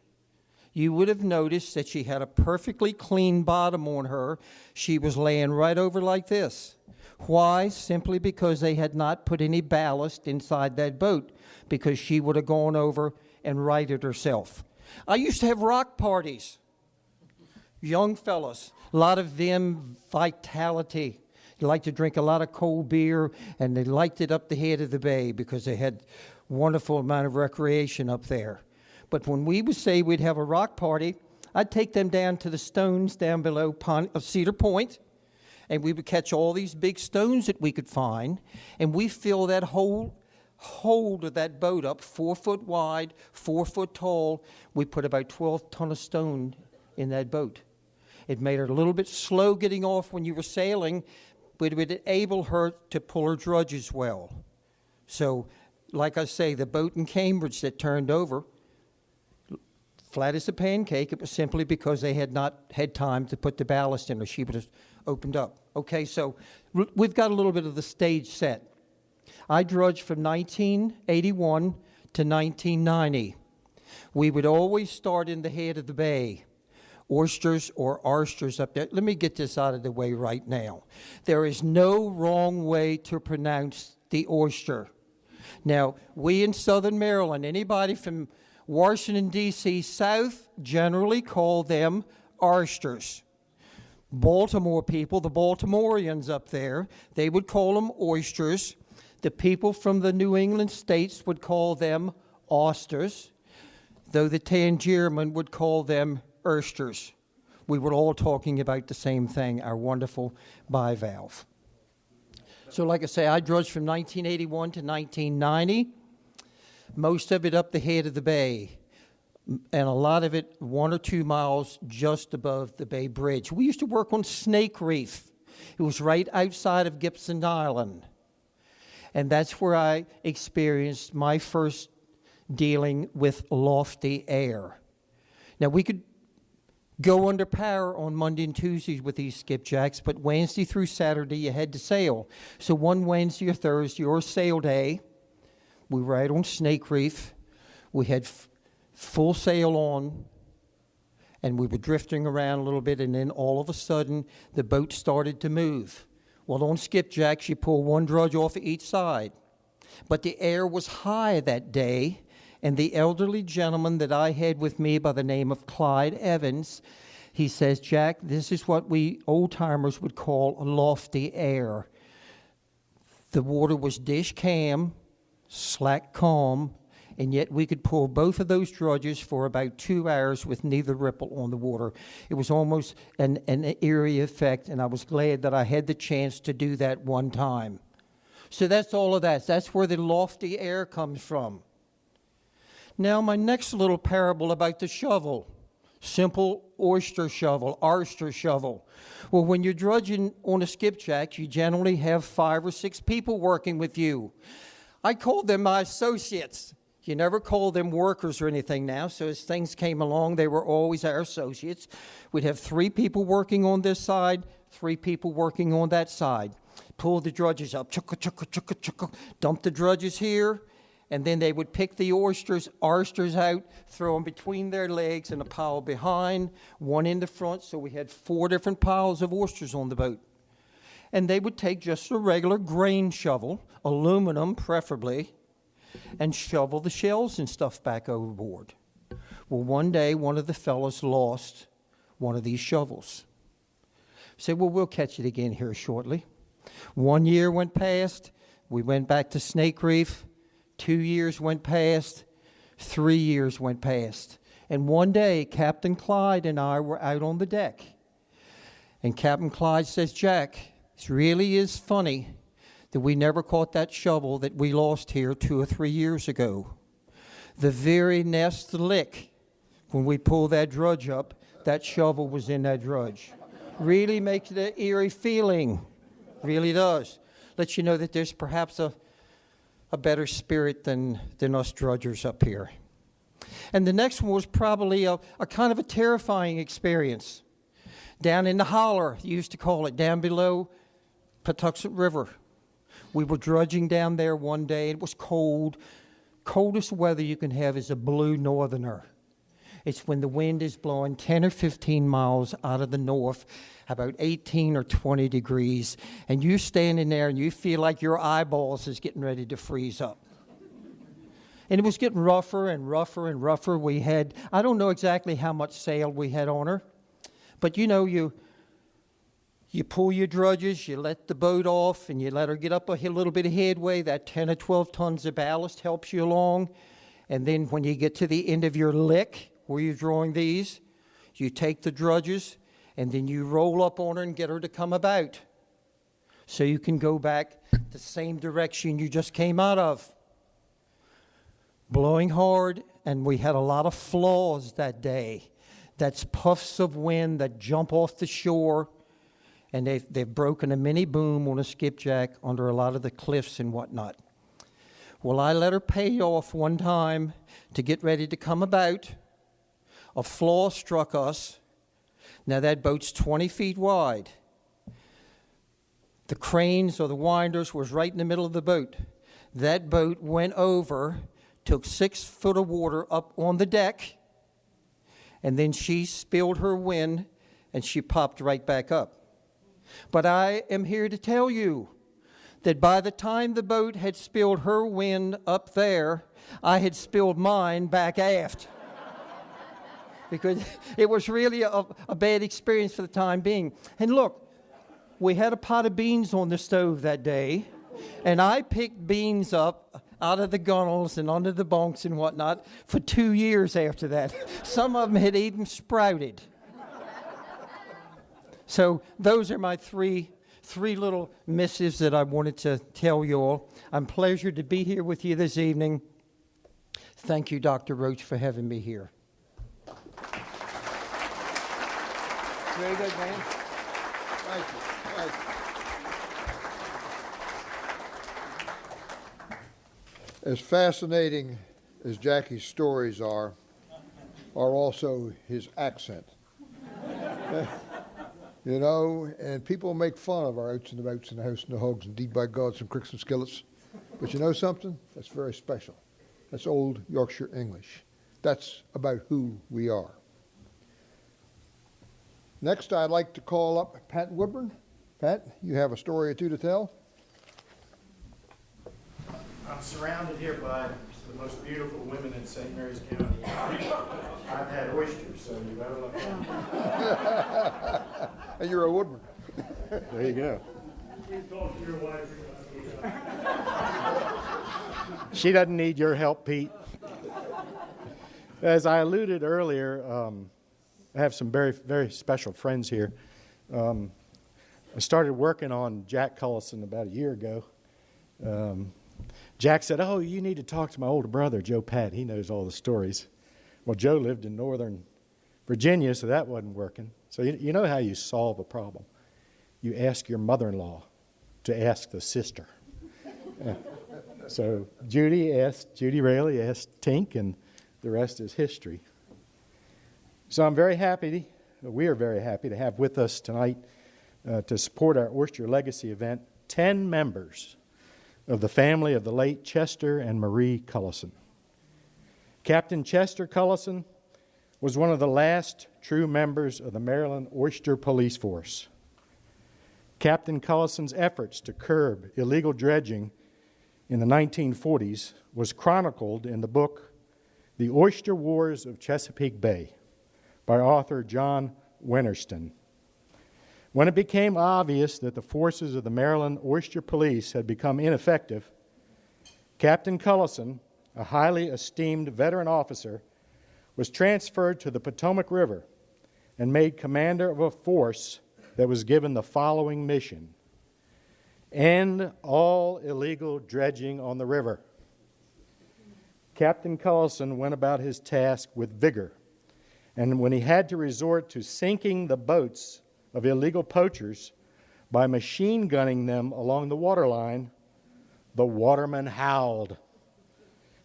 you would have noticed that she had a perfectly clean bottom on her. She was laying right over like this. Why? Simply because they had not put any ballast inside that boat, because she would have gone over and righted herself. I used to have rock parties. Young fellas, a lot of them vitality. They liked to drink a lot of cold beer, and they liked it up the head of the bay because they had wonderful amount of recreation up there. But when we would say we'd have a rock party, I'd take them down to the stones down below Cedar Point, and we would catch all these big stones that we could find, and we fill that whole hold of that boat up 4 foot wide, 4 foot tall. We put about 12 ton of stone in that boat. It made her a little bit slow getting off when you were sailing, but it would enable her to pull her drudges well. So, like I say, the boat in Cambridge that turned over, flat as a pancake, it was simply because they had not had time to put the ballast in her. She would have opened up. Okay, so we've got a little bit of the stage set. I drudged from 1981 to 1990. We would always start in the head of the bay. Oysters or Oysters up there. Let me get this out of the way right now. There is no wrong way to pronounce the oyster. Now, we in Southern Maryland, anybody from Washington, D.C. south, generally call them Oysters. Baltimore people, the Baltimoreans up there, they would call them oysters. The people from the New England states would call them Oysters, though the Tangerman would call them Oysters. We were all talking about the same thing, our wonderful bivalve. So like I say, I drudged from 1981 to 1990, most of it up the head of the bay, and a lot of it 1 or 2 miles just above the Bay Bridge. We used to work on Snake Reef. It was right outside of Gibson Island. And that's where I experienced my first dealing with lofty air. Now, we could go under power on Monday and Tuesdays with these skipjacks, but Wednesday through Saturday you had to sail. So one Wednesday or Thursday or sail day, we were out on Snake Reef. We had full sail on, and we were drifting around a little bit, and then all of a sudden the boat started to move. Well, on skipjacks you pull one drudge off of each side, but the air was high that day, and the elderly gentleman that I had with me by the name of Clyde Evans, he says, "Jack, this is what we old-timers would call lofty air." The water was dish calm, slack calm, and yet we could pull both of those drudges for about 2 hours with neither ripple on the water. It was almost an eerie effect, and I was glad that I had the chance to do that one time. So that's all of that. That's where the lofty air comes from. Now, my next little parable about the shovel, simple oyster shovel. Well, when you're drudging on a skipjack, you generally have 5 or 6 people working with you. I call them my associates. You never called them workers or anything now, so as things came along, they were always our associates. We'd have 3 people working on this side, 3 people working on that side. Pull the drudges up, chugga, chugga, chugga, chugga, dump the drudges here, and then they would pick the oysters out, throw them between their legs in a pile behind, one in the front, so we had 4 different piles of oysters on the boat. And they would take just a regular grain shovel, aluminum preferably, and shovel the shells and stuff back overboard. Well, one day, one of the fellows lost one of these shovels. Said, well, we'll catch it again here shortly. 1 year went past. We went back to Snake Reef. 2 years went past. 3 years went past. And one day, Captain Clyde and I were out on the deck. And Captain Clyde says, Jack, it really is funny that we never caught that shovel that we lost here 2 or 3 years ago. The very next lick, when we pulled that drudge up, that shovel was in that drudge. Really makes it an eerie feeling. Really does. Lets you know that there's perhaps a better spirit than us drudgers up here. And the next one was probably a kind of a terrifying experience. Down in the holler, you used to call it, down below Patuxent River. We were drudging down there one day. It was cold. Coldest weather you can have is a blue northerner. It's when the wind is blowing 10 or 15 miles out of the north, about 18 or 20 degrees, and you're standing there and you feel like your eyeballs is getting ready to freeze up. And it was getting rougher and rougher and rougher. We had, I don't know exactly how much sail we had on her, but you know, you pull your drudges, you let the boat off, and you let her get up a little bit of headway. That 10 or 12 tons of ballast helps you along. And then when you get to the end of your lick, where you're drawing these, you take the drudges, and then you roll up on her and get her to come about. So you can go back the same direction you just came out of. Blowing hard, and we had a lot of flaws that day. That's puffs of wind that jump off the shore. And they've broken a mini boom on a skipjack under a lot of the cliffs and whatnot. Well, I let her pay off one time to get ready to come about. A flaw struck us. Now that boat's 20 feet wide. The cranes or the winders was right in the middle of the boat. That boat went over, took 6 foot of water up on the deck, and then she spilled her wind and she popped right back up. But I am here to tell you that by the time the boat had spilled her wind up there, I had spilled mine back aft. Because it was really a bad experience for the time being. And look, we had a pot of beans on the stove that day, and I picked beans up out of the gunnels and under the bunks and whatnot for 2 years after that. Some of them had even sprouted. So those are my three little missives that I wanted to tell you all. I'm pleasured to be here with you this evening. Thank you, Dr. Roach, for having me here. Very good, man. Thank you. Thank you. As fascinating as Jackie's stories are also his accent. You know, and people make fun of our outs and the outs and the house and the hogs and deed by God, some cricks and skillets. But you know something? That's very special. That's old Yorkshire English. That's about who we are. Next, I'd like to call up Pat Woodburn. Pat, you have a story or two to tell? I'm surrounded here by the most beautiful women in St. Mary's County. I've had oysters, so you better look out. And you're a Woodburn. There you go. You talk to your wife. She doesn't need your help, Pete. As I alluded earlier, I have some very, very special friends here. I started working on Jack Cullison about a year ago. Jack said, "Oh, you need to talk to my older brother, Joe Pat. He knows all the stories." Well, Joe lived in northern Virginia, so that wasn't working. So you know how you solve a problem. You ask your mother-in-law to ask the sister. So Judy Rayleigh asked Tink, and the rest is history. So we are very happy to have with us tonight to support our Oyster Legacy event 10 members of the family of the late Chester and Marie Cullison. Captain Chester Cullison was one of the last true members of the Maryland Oyster Police Force. Captain Cullison's efforts to curb illegal dredging in the 1940s was chronicled in the book The Oyster Wars of Chesapeake Bay by author John Winterston. When it became obvious that the forces of the Maryland Oyster Police had become ineffective, Captain Cullison, a highly esteemed veteran officer, was transferred to the Potomac River and made commander of a force that was given the following mission: end all illegal dredging on the river. Captain Cullison went about his task with vigor, and when he had to resort to sinking the boats of illegal poachers by machine gunning them along the waterline, the watermen howled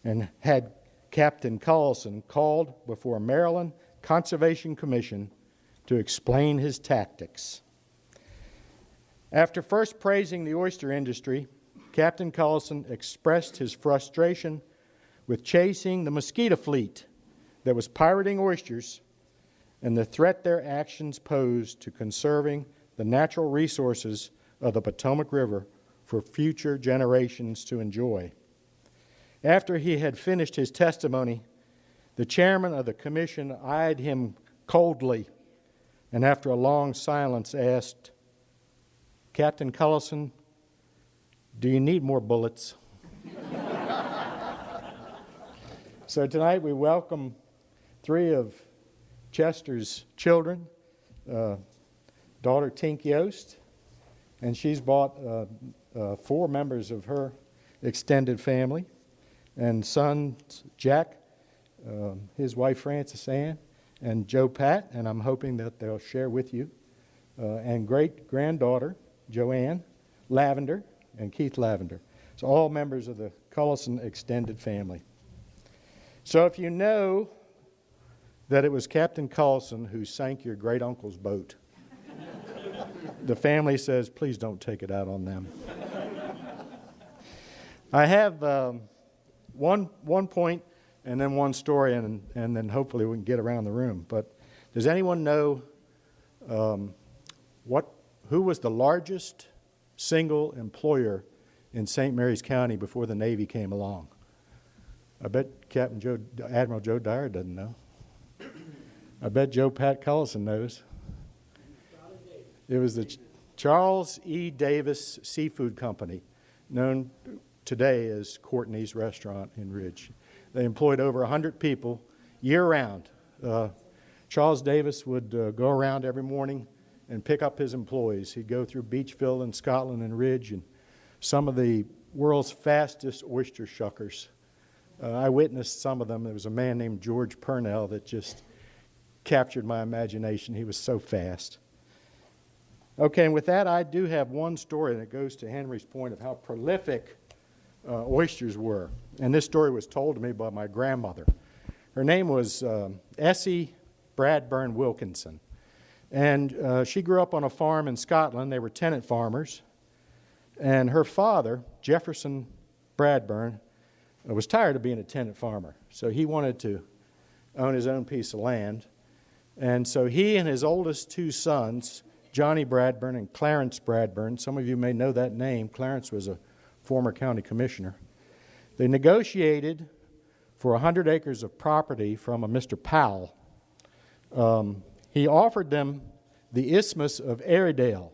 and had Captain Cullison called before a Maryland Conservation Commission to explain his tactics. After first praising the oyster industry, Captain Cullison expressed his frustration with chasing the mosquito fleet that was pirating oysters and the threat their actions posed to conserving the natural resources of the Potomac River for future generations to enjoy. After he had finished his testimony, the chairman of the commission eyed him coldly and after a long silence asked, "Captain Cullison, do you need more bullets?" So tonight we welcome 3 of Chester's children, daughter Tink Yost, and she's brought 4 members of her extended family, and son Jack, his wife Frances Ann, and Joe Pat, and I'm hoping that they'll share with you, and great-granddaughter Joanne Lavender and Keith Lavender. So all members of the Cullison extended family. So if you know that it was Captain Cullison who sank your great-uncle's boat, the family says, please don't take it out on them. I have one point and then one story, and then hopefully we can get around the room. But does anyone know who was the largest single employer in St. Mary's County before the Navy came along? I bet Admiral Joe Dyer doesn't know. I bet Joe Pat Cullison knows. It was the Charles E. Davis Seafood Company, known today as Courtney's Restaurant in Ridge. They employed over 100 people year-round. Charles Davis would go around every morning and pick up his employees. He'd go through Beachville and Scotland and Ridge and some of the world's fastest oyster shuckers. I witnessed some of them. There was a man named George Purnell that just captured my imagination. He was so fast. Okay, and with that, I do have one story that goes to Henry's point of how prolific oysters were. And this story was told to me by my grandmother. Her name was Essie Bradburn Wilkinson. And she grew up on a farm in Scotland. They were tenant farmers. And her father, Jefferson Bradburn, was tired of being a tenant farmer. So he wanted to own his own piece of land. And so he and his oldest 2 sons, Johnny Bradburn and Clarence Bradburn, some of you may know that name. Clarence was a former county commissioner. They negotiated for 100 acres of property from a Mr. Powell. He offered them the Isthmus of Airedale,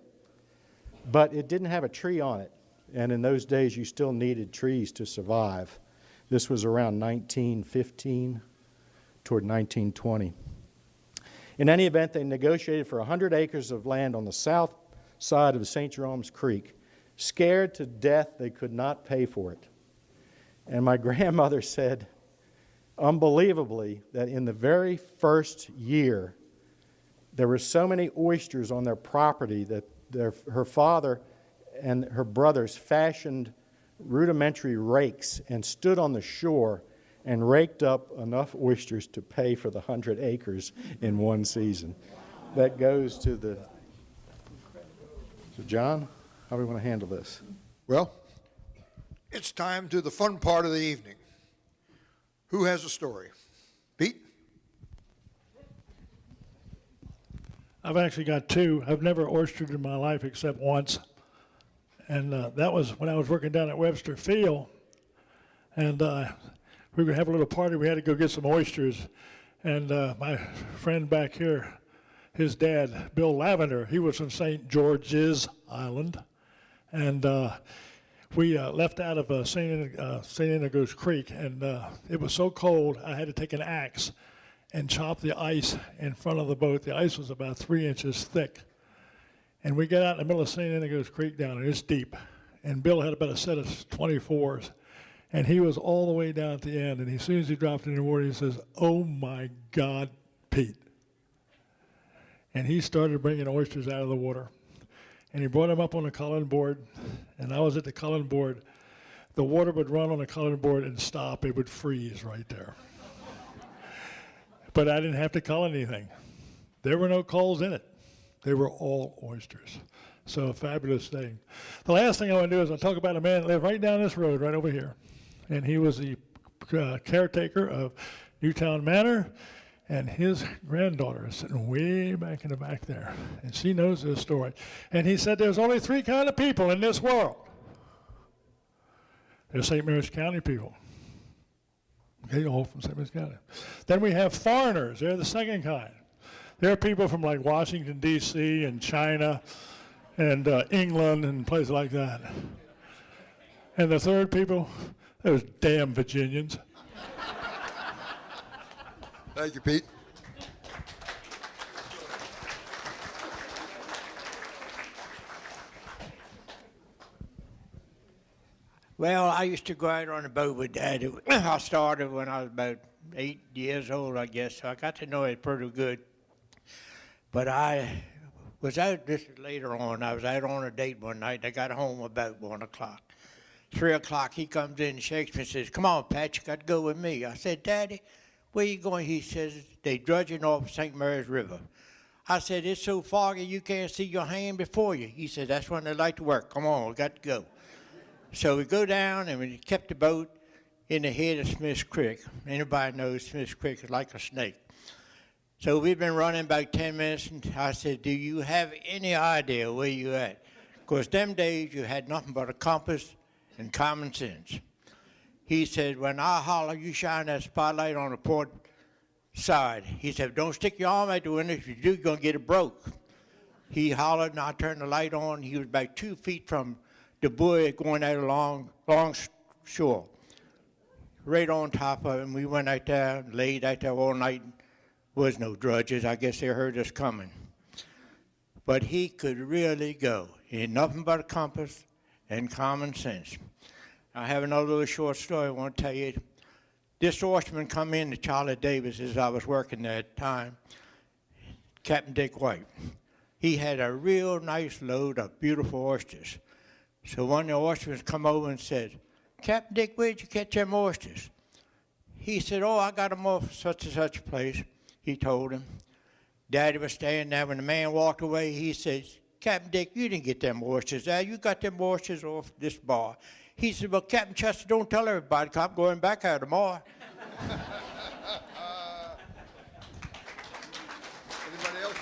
but it didn't have a tree on it. And in those days, you still needed trees to survive. This was around 1915 toward 1920. In any event, they negotiated for 100 acres of land on the south side of St. Jerome's Creek, scared to death they could not pay for it. And my grandmother said, unbelievably, that in the very first year, there were so many oysters on their property that her father and her brothers fashioned rudimentary rakes and stood on the shore and raked up enough oysters to pay for the 100 acres in one season. That goes to the... So John, how do we want to handle this? Well, it's time to the fun part of the evening. Who has a story? Pete? I've actually got two. I've never oystered in my life except once. And that was when I was working down at Webster Field. And we were going to have a little party. We had to go get some oysters. And my friend back here, his dad, Bill Lavender, he was from St. George's Island. And we left out of St. Inigo's Creek. And it was so cold, I had to take an axe and chop the ice in front of the boat. The ice was about 3 inches thick. And we got out in the middle of St. Inigo's Creek down, and it's deep. And Bill had about a set of 24s. And he was all the way down at the end. And as soon as he dropped in the water, he says, "Oh, my God, Pete." And he started bringing oysters out of the water. And he brought them up on the culling board. And I was at the culling board. The water would run on the culling board and stop. It would freeze right there. But I didn't have to cull anything. There were no culls in it. They were all oysters. So a fabulous thing. The last thing I want to do is I'll talk about a man that lived right down this road, right over here. And he was the caretaker of Newtown Manor. And his granddaughter is sitting way back in the back there. And she knows this story. And he said there's only three kind of people in this world. There's St. Mary's County people. Okay, all from St. Mary's County. Then we have foreigners. They're the second kind. They're people from like Washington, D.C. and China and England and places like that. And the third people, those damn Virginians. Thank you, Pete. Well, I used to go out on a boat with Daddy. I started when I was about 8 years old, I guess, so I got to know it pretty good. But I was out, this is later on, I was out on a date one night, and I got home about 1 o'clock. 3 o'clock, he comes in and shakes me and says, "Come on, Pat, you got to go with me." I said, "Daddy, where you going?" He says, "They dredging off St. Mary's River." I said, "It's so foggy you can't see your hand before you." He said, "That's when they like to work. Come on, we got to go." So we go down, and we kept the boat in the head of Smith's Creek. Anybody knows Smith's Creek is like a snake. So we've been running about 10 minutes, and I said, "Do you have any idea where you at?" Because them days you had nothing but a compass and common sense. He said, "When I holler, you shine that spotlight on the port side." He said, "Don't stick your arm out the window. If you do, you're going to get it broke." He hollered, and I turned the light on. He was about 2 feet from the buoy going out along shore, right on top of him. We went out there, laid out there all night. Was no drudges. I guess they heard us coming. But he could really go. He had nothing but a compass and common sense. I have another little short story I want to tell you. This oysterman come in to Charlie Davis as I was working there at the time, Captain Dick White. He had a real nice load of beautiful oysters. So one of the oystermen come over and said, "Captain Dick, where'd you catch them oysters?" He said, "Oh, I got them off such and such a place." He told him. Daddy was standing there. When the man walked away, he says, "Captain Dick, you didn't get them oysters there. You got them oysters off this bar." He said, "Well, Captain Chester, don't tell everybody, 'cause I'm going back out tomorrow." Anybody else?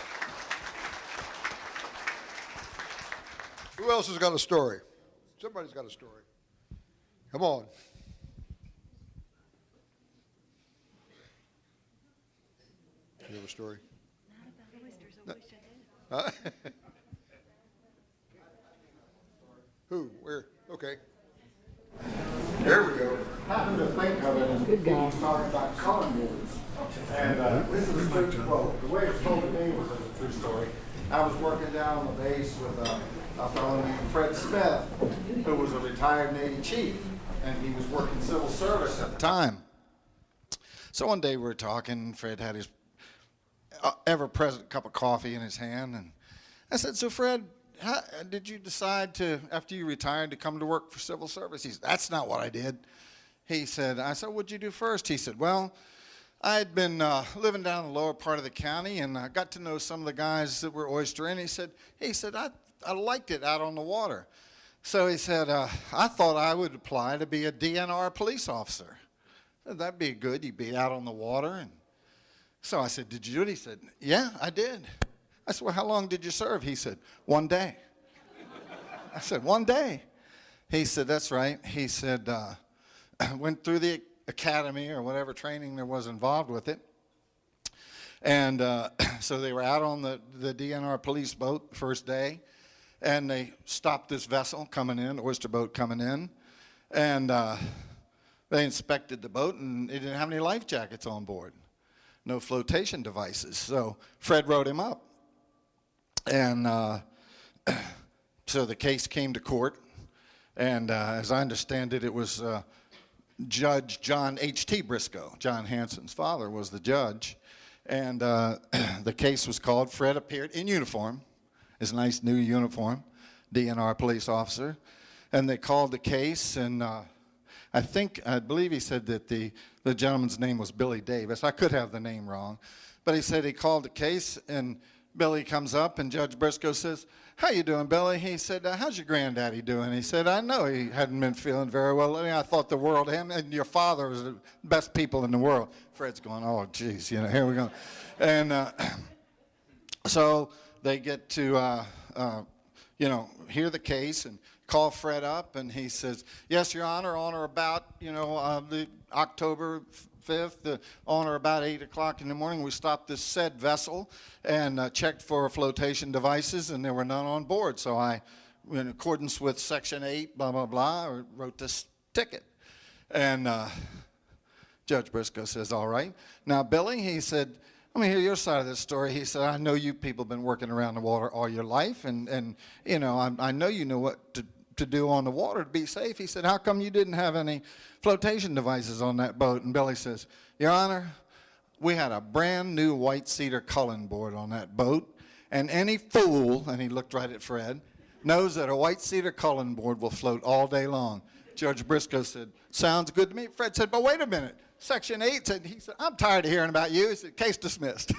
Who else has got a story? Somebody's got a story. Come on. You have a story? Not about oysters, I wish I did. Huh? Who? Where? Okay. There we go. Happened to think of it as people talking about culling boards. And this is a true quote. The way it's told to me was a true story. I was working down on the base with a fellow named Fred Smith, who was a retired Navy chief, and he was working civil service at the time. So one day we were talking, Fred had his ever-present cup of coffee in his hand, and I said, "So Fred, how did you decide to, after you retired, to come to work for civil service? He said, that's not what I did. He said, I said, what'd you do first? He said, well, I had been living down in the lower part of the county, and I got to know some of the guys that were oystering. He said, I liked it out on the water. So he said, I thought I would apply to be a DNR police officer. I said, that'd be good. You'd be out on the water. And so I said, did you do it? He said, yeah, I did. I said, well, how long did you serve? He said, 1 day. I said, 1 day? He said, that's right. He said, went through the academy or whatever training there was involved with it. And so they were out on the DNR police boat the first day, and they stopped this vessel coming in, oyster boat coming in, and they inspected the boat, and it didn't have any life jackets on board, no flotation devices. So Fred wrote him up. And so the case came to court, and as I understand it, it was Judge John H.T. Briscoe. John Hanson's father was the judge, and the case was called. Fred appeared in uniform, his nice new uniform, DNR police officer, and they called the case, and I believe he said that the gentleman's name was Billy Davis. I could have the name wrong, but he said he called the case, and Billy comes up, and Judge Briscoe says, how you doing, Billy? He said, how's your granddaddy doing? He said, I know he hadn't been feeling very well. I mean, I thought the world of him, and your father was the best people in the world. Fred's going, oh, geez, here we go. And so they get to, hear the case and call Fred up, and he says, yes, Your Honor, on or about, the October 5th, on or about 8 o'clock in the morning, we stopped this said vessel and checked for flotation devices, and there were none on board. So I, in accordance with Section 8, blah, blah, blah, wrote this ticket. And Judge Briscoe says, all right. Now, Billy, he said, let me hear your side of this story. He said, I know you people have been working around the water all your life, and I know you know what to do on the water to be safe. He said, how come you didn't have any flotation devices on that boat? And Billy says, Your Honor, we had a brand new white cedar culling board on that boat, and any fool, and he looked right at Fred, knows that a white cedar culling board will float all day long. Judge Briscoe said, sounds good to me. Fred said, but wait a minute. Section 8 said, he said, I'm tired of hearing about you. He said, case dismissed.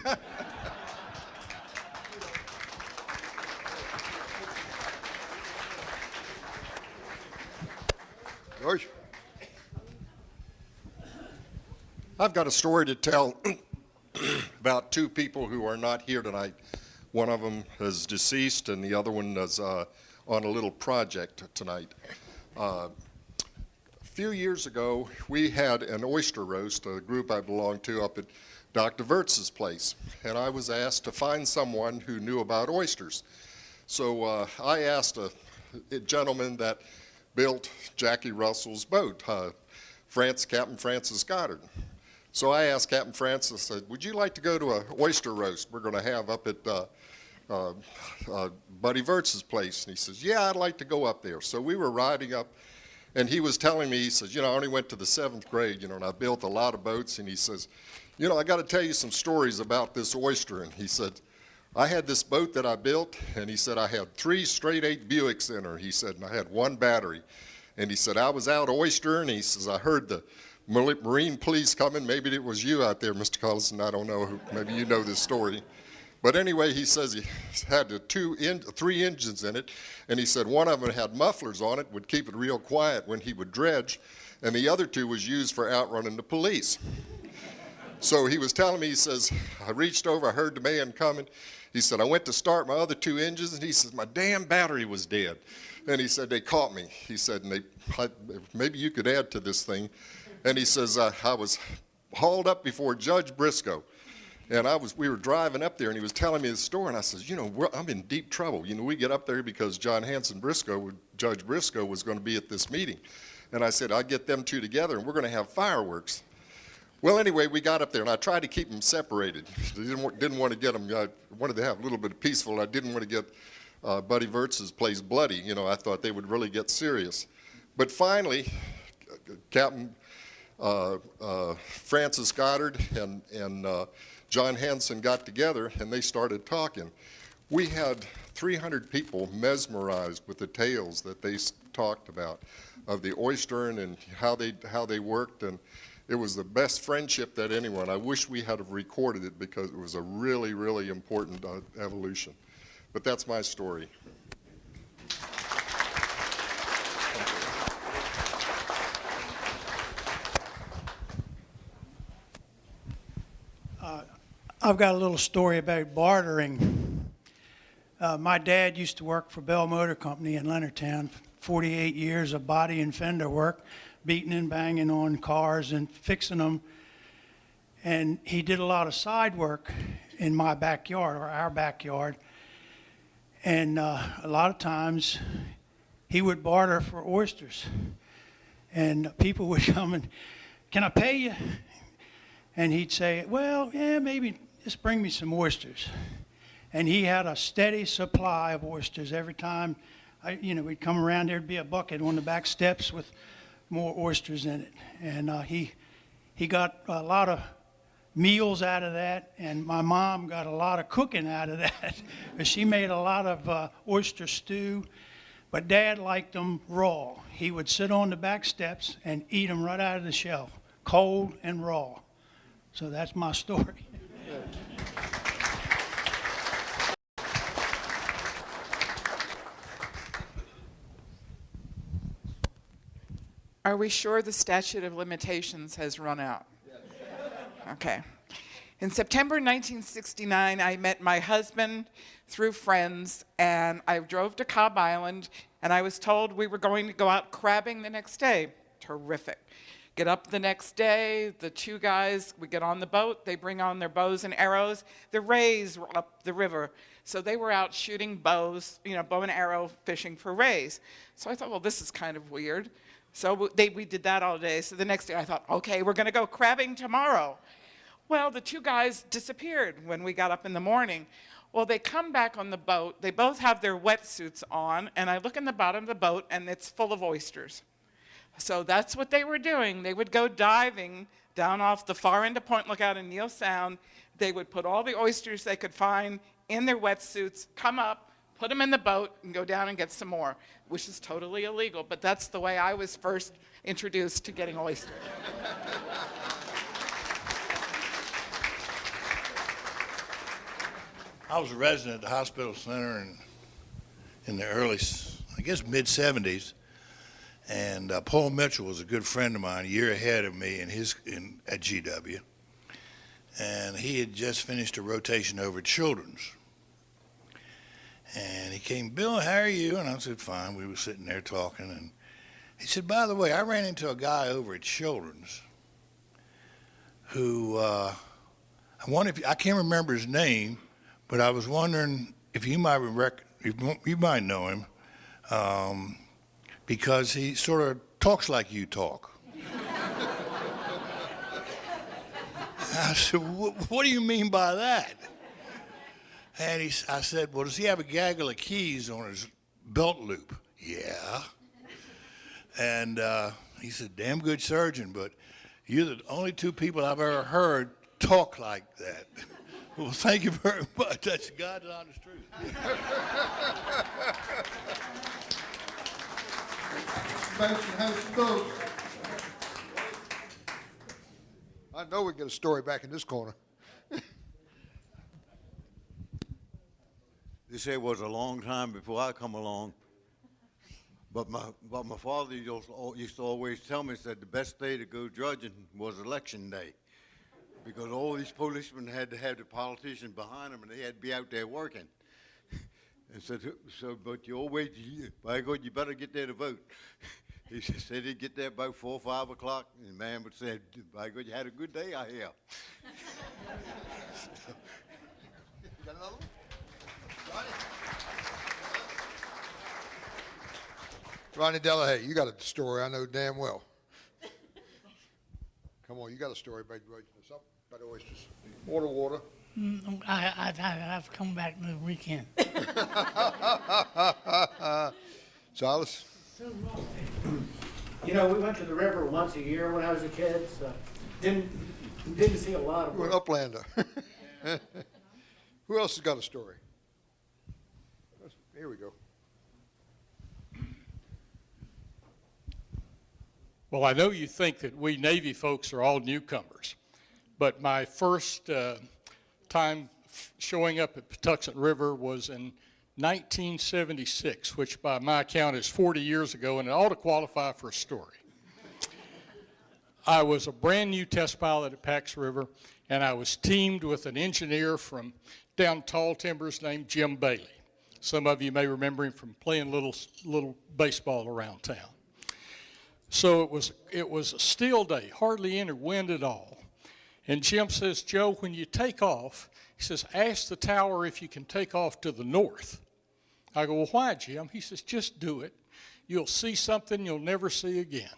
George? I've got a story to tell about two people who are not here tonight. One of them is deceased, and the other one is on a little project tonight. A few years ago, we had an oyster roast, a group I belonged to, up at Dr. Wirtz's place, and I was asked to find someone who knew about oysters. So I asked a gentleman that built Jackie Russell's boat, Captain Francis Goddard. So I asked Captain Francis, I said, would you like to go to an oyster roast we're going to have up at Buddy Wirtz's place? And he says, yeah, I'd like to go up there. So we were riding up, and he was telling me, he says, I only went to the 7th grade, and I built a lot of boats. And he says, I got to tell you some stories about this oyster. And he said, I had this boat that I built, and he said, I had 3 straight 8 Buicks in her. He said, and I had 1 battery. And he said, I was out oystering, and he says, I heard the Marine police coming. Maybe it was you out there, Mr. Collison. I don't know. Maybe you know this story. But anyway, he says he had 3 engines in it, and he said one of them had mufflers on it, would keep it real quiet when he would dredge, and the other 2 was used for outrunning the police. So he was telling me, he says, I reached over, I heard the man coming. He said, I went to start my other 2 engines, and he says, my damn battery was dead. And he said, they caught me. He said, and maybe you could add to this thing. And he says, I was hauled up before Judge Briscoe. And we were driving up there, and he was telling me his story, and I says, I'm in deep trouble. We get up there because John Hanson Briscoe, Judge Briscoe, was going to be at this meeting. And I said, I'll get them 2 together, and we're going to have fireworks. Well, anyway, we got up there, and I tried to keep them separated. Didn't want to get them. I wanted to have a little bit of peaceful. I didn't want to get Buddy Wirtz's place bloody. I thought they would really get serious. But finally, Captain Francis Goddard and John Hanson got together, and they started talking. We had 300 people mesmerized with the tales that they talked about of the oyster and how they worked, and it was the best friendship that anyone. I wish we had recorded it because it was a really, really important evolution. But that's my story. I've got a little story about bartering. My dad used to work for Bell Motor Company in Leonardtown, 48 years of body and fender work, beating and banging on cars and fixing them. And he did a lot of side work in my backyard, or our backyard. And a lot of times he would barter for oysters. And people would come and, "Can I pay you?" And he'd say, "Well, yeah, maybe just bring me some oysters." And he had a steady supply of oysters every time. We'd come around, there'd be a bucket on the back steps with more oysters in it. And he got a lot of meals out of that, and my mom got a lot of cooking out of that. She made a lot of oyster stew, but Dad liked them raw. He would sit on the back steps and eat them right out of the shell, cold and raw. So that's my story. Are we sure the statute of limitations has run out? Yes. Okay. In September 1969, I met my husband through friends, and I drove to Cobb Island, and I was told we were going to go out crabbing the next day. Terrific. Get up the next day, the two guys, we get on the boat, they bring on their bows and arrows. The rays were up the river, so they were out shooting bows, bow and arrow, fishing for rays. So I thought, well, this is kind of weird. So we did that all day. So the next day I thought, okay, we're going to go crabbing tomorrow. Well, the two guys disappeared when we got up in the morning. Well, they come back on the boat. They both have their wetsuits on, and I look in the bottom of the boat, and it's full of oysters. So that's what they were doing. They would go diving down off the far end of Point Lookout in Neal Sound. They would put all the oysters they could find in their wetsuits, come up, put them in the boat, and go down and get some more, which is totally illegal. But that's the way I was first introduced to getting oysters. I was a resident at the hospital center in the early, mid-'70s. And Paul Mitchell was a good friend of mine, a year ahead of me at GW. And he had just finished a rotation over at Children's. And he came, "Bill, how are you?" And I said, "Fine." We were sitting there talking. And he said, "By the way, I ran into a guy over at Children's who, I can't remember his name, but I was wondering if you might know him. Because he sort of talks like you talk." I said, "What do you mean by that?" And I said, "Well, does he have a gaggle of keys on his belt loop?" "Yeah." And he said, "Damn good surgeon, but you're the only two people I've ever heard talk like that." Well, thank you very much. That's God's honest truth. I know we get a story back in this corner. This here was a long time before I come along, but my father used to always tell me, said the best day to go judging was election day, because all these policemen had to have the politicians behind them, and they had to be out there working. And said, but you always, by God, you better get there to vote. He said he'd get there about 4 or 5 o'clock, and the man would say, "By God, you had a good day, I hear." You got another one? Ronnie Delahaye, you got a story I know damn well. Come on, you got a story about something about the oysters. Water. I've come back this weekend. Silas? We went to the river once a year when I was a kid, so didn't see a lot of You're an uplander. Who else has got a story? Here we go. Well, I know you think that we Navy folks are all newcomers, but my first time showing up at Patuxent River was in 1976, which by my account is 40 years ago, and it ought to qualify for a story. I was a brand new test pilot at Pax River, and I was teamed with an engineer from down Tall Timbers named Jim Bailey. Some of you may remember him from playing little baseball around town. So it was a still day, hardly any wind at all. And Jim says, Joe, when you take off, he says, ask the tower if you can take off to the north. I go, well, why, Jim? He says, just do it. You'll see something you'll never see again.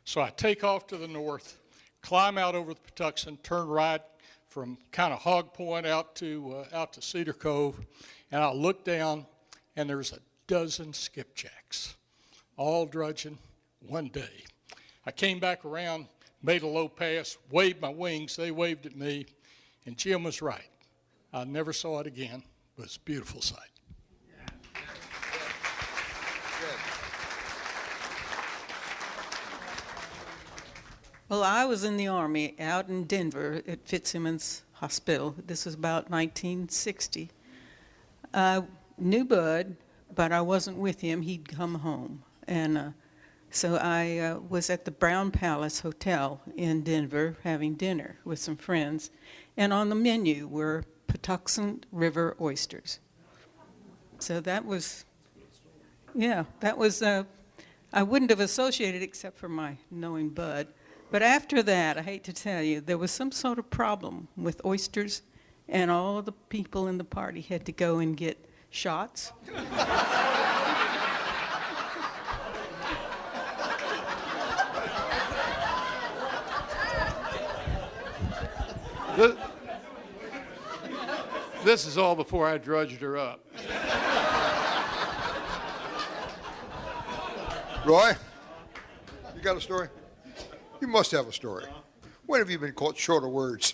So I take off to the north, climb out over the Patuxent, turn right from kind of Hog Point out to Cedar Cove, and I look down, and there's a dozen skipjacks, all drudging one day. I came back around, made a low pass, waved my wings, they waved at me, and Jim was right. I never saw it again, but it's a beautiful sight. Well, I was in the Army out in Denver at Fitzsimmons Hospital. This was about 1960. I knew Bud, but I wasn't with him. He'd come home. And so I was at the Brown Palace Hotel in Denver having dinner with some friends. And on the menu were Patuxent River oysters. So that was, I wouldn't have associated it except for my knowing Bud. But after that, I hate to tell you, there was some sort of problem with oysters, and all of the people in the party had to go and get shots. This is all before I drudged her up. Roy, you got a story? You must have a story. When have you been caught short of words?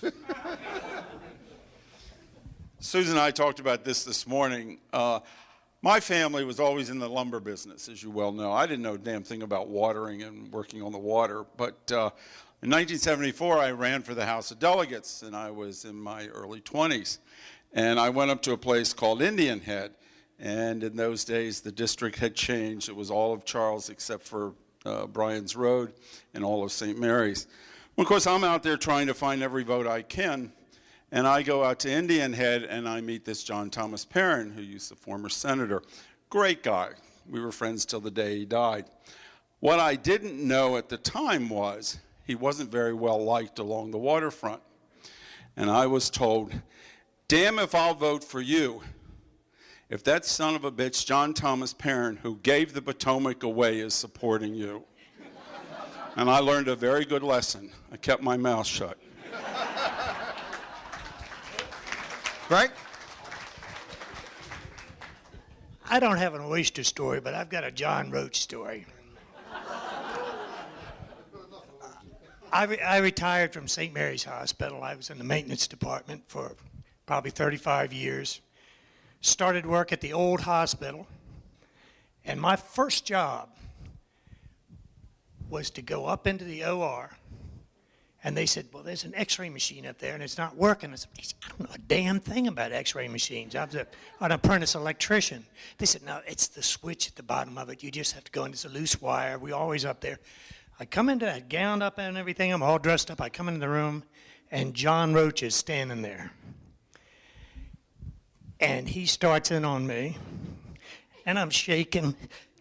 Susan and I talked about this morning. My family was always in the lumber business, as you well know. I didn't know a damn thing about watering and working on the water. But in 1974, I ran for the House of Delegates, and I was in my early 20s. And I went up to a place called Indian Head. And in those days, the district had changed. It was all of Charles except for Bryan's Road and all of St. Mary's. Well, of course, I'm out there trying to find every vote I can. And I go out to Indian Head, and I meet this John Thomas Perrin, who used to be a former senator. Great guy. We were friends till the day he died. What I didn't know at the time was he wasn't very well liked along the waterfront. And I was told, damn if I'll vote for you if that son of a bitch, John Thomas Perrin, who gave the Potomac away, is supporting you. And I learned a very good lesson. I kept my mouth shut. Frank? I don't have an oyster story, but I've got a John Roach story. I retired from St. Mary's Hospital. I was in the maintenance department for probably 35 years. Started work at the old hospital, and my first job was to go up into the OR, and they said, well, there's an x-ray machine up there, and it's not working. I said, I don't know a damn thing about x-ray machines. I was an apprentice electrician. They said, no, it's the switch at the bottom of it. You just have to go in. It's a loose wire. We're always up there. I come into that, gowned up and everything. I'm all dressed up. I come into the room, and John Roach is standing there. And he starts in on me, and I'm shaking,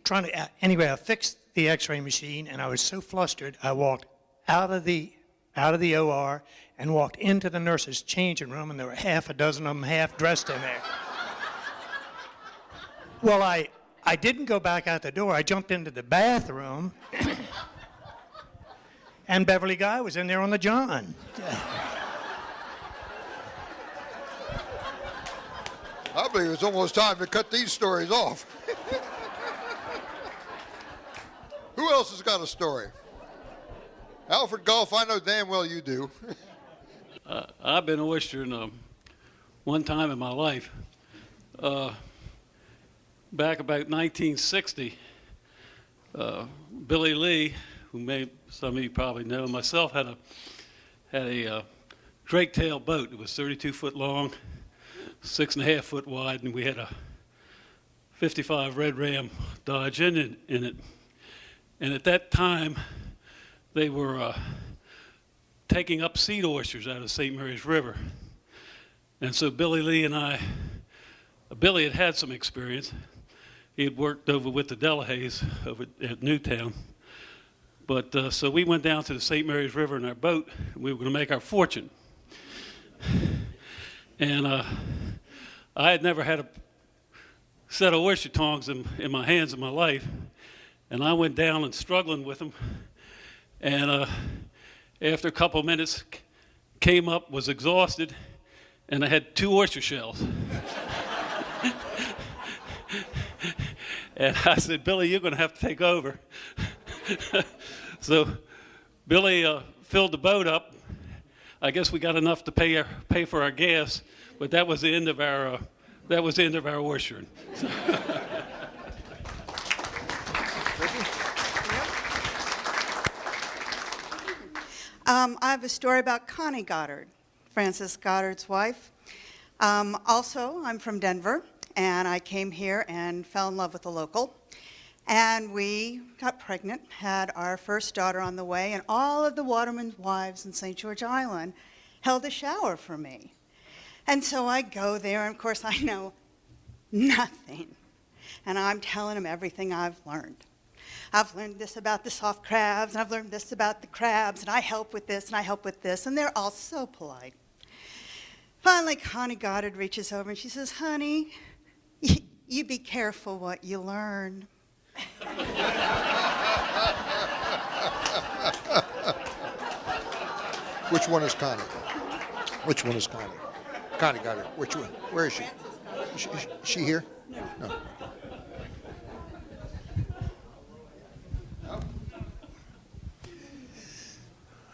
trying to, anyway, I fixed the x-ray machine, and I was so flustered, I walked out of the OR and walked into the nurse's changing room, and there were half a dozen of them half dressed in there. Well, I didn't go back out the door. I jumped into the bathroom, and Beverly Guy was in there on the John. I believe it's almost time to cut these stories off. Who else has got a story? Alfred Golf, I know damn well you do. I've been oystering one time in my life. back about 1960, Billy Lee, who some of you probably know, and myself had a drake tail boat. It was 32 foot long, 6.5 foot wide, and we had a 55 Red Ram Dodge engine in it. And at that time, they were taking up seed oysters out of St. Mary's River. And so Billy Lee and Billy had some experience. He had worked over with the Delahays over at Newtown. But so we went down to the St. Mary's River in our boat, and we were going to make our fortune. And I had never had a set of oyster tongs in my hands in my life. And I went down and struggling with them. And after a couple of minutes, came up, was exhausted, and I had 2 oyster shells. And I said, Billy, you're going to have to take over. So Billy filled the boat up. I guess we got enough to pay for our gas, but that was the end of our oystering. I have a story about Connie Goddard, Francis Goddard's wife. Also, I'm from Denver, and I came here and fell in love with a local. And we got pregnant, had our first daughter on the way, and all of the watermen's wives in St. George Island held a shower for me. And so I go there, and of course I know nothing. And I'm telling them everything I've learned. I've learned this about the soft crabs, and I've learned this about the crabs, and I help with this, and I help with this, and they're all so polite. Finally, Connie Goddard reaches over, and she says, honey, you be careful what you learn. Which one is Connie? Which one is Connie? Connie Goddard. Which one? Where is she? Is she here? No.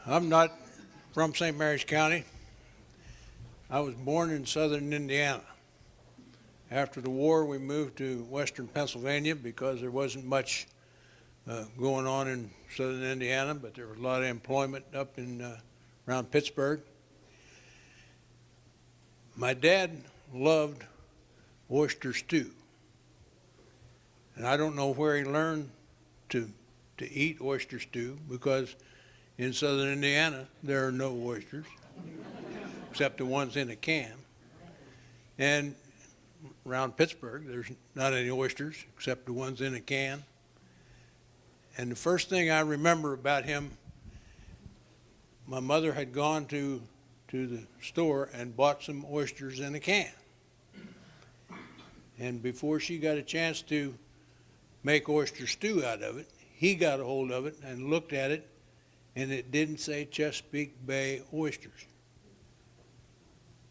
I'm not from St. Mary's County. I was born in southern Indiana. After the war, we moved to western Pennsylvania because there wasn't much going on in southern Indiana, but there was a lot of employment up in around Pittsburgh. My dad loved oyster stew, and I don't know where he learned to eat oyster stew, because in southern Indiana there are no oysters except the ones in a can, and around Pittsburgh there's not any oysters except the ones in a can. And the first thing I remember about him, my mother had gone to the store and bought some oysters in a can. And before she got a chance to make oyster stew out of it, he got a hold of it and looked at it, and it didn't say Chesapeake Bay oysters.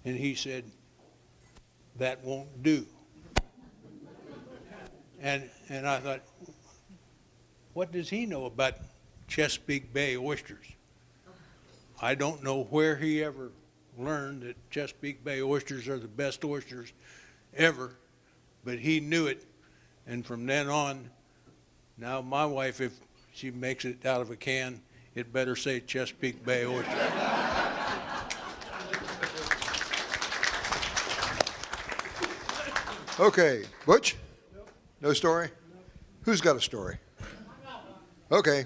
And he said, that won't do. And I thought, what does he know about Chesapeake Bay oysters? I don't know where he ever learned that Chesapeake Bay oysters are the best oysters ever, but he knew it. And from then on, now my wife, if she makes it out of a can, it better say Chesapeake Bay oysters. Okay, Butch? No story? Who's got a story? Okay.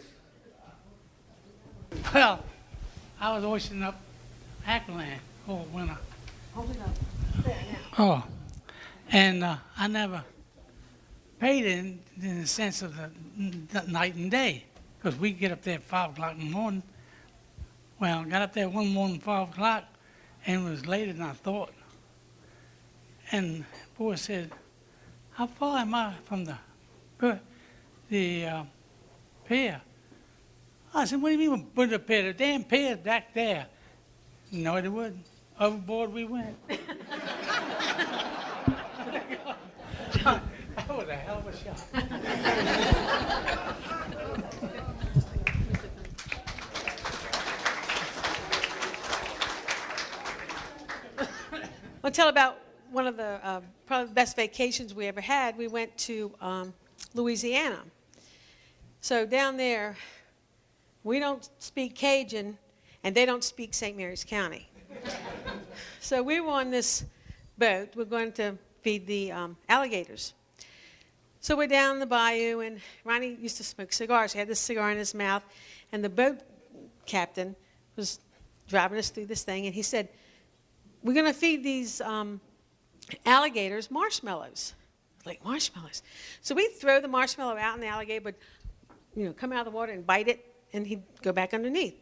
Well, I was oystering up Ackland all winter. Hold it up. Oh, and I never paid it in the sense of the night and day, because we get up there at 5 o'clock in the morning. Well, I got up there one morning, 5 o'clock, and it was later than I thought. And the boy said, how far am I from the pier? I said, what do you mean put the pier? The damn pier's back there. No, it wouldn't. Overboard we went. That was a hell of a shot. Well, tell about one of the probably the best vacations we ever had. We went to Louisiana. So down there, we don't speak Cajun, and they don't speak St. Mary's County. So we were on this boat. We're going to feed the alligators. So we're down the bayou, and Ronnie used to smoke cigars. He had this cigar in his mouth, and the boat captain was driving us through this thing, and he said, we're going to feed these alligators marshmallows. Like, marshmallows. So we throw the marshmallow out, and the alligator would come out of the water and bite it, and he'd go back underneath.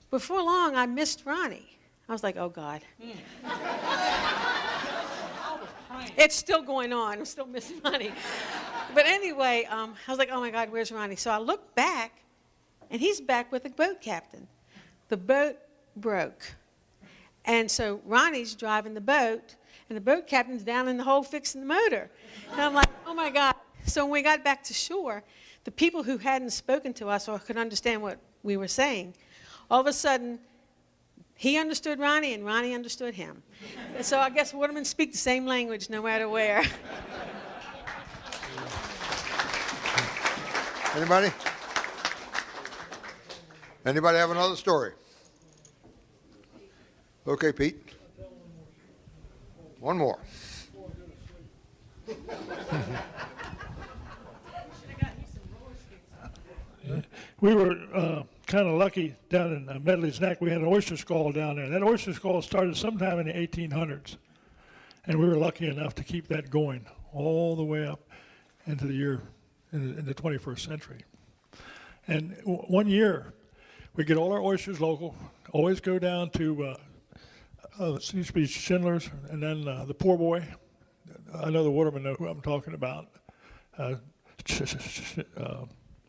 Before long, I missed Ronnie. I was like, oh, God. It's still going on. I'm still missing Ronnie. But anyway, I was like, oh, my God, where's Ronnie? So I looked back, and he's back with the boat captain. The boat broke. And so Ronnie's driving the boat, and the boat captain's down in the hole fixing the motor. And I'm like, oh, my God. So when we got back to shore, the people who hadn't spoken to us or could understand what we were saying, all of a sudden, he understood Ronnie, and Ronnie understood him. So I guess watermen speak the same language no matter where. Anybody? Anybody have another story? Okay, Pete. One more. We were kind of lucky down in Medley's Neck. We had an oyster skull down there. That oyster skull started sometime in the 1800s, and we were lucky enough to keep that going all the way up into the year in the 21st century. And one year, we get all our oysters local. Always go down to it used to be Schindler's, and then the Poor Boy. I know the watermen know who I'm talking about.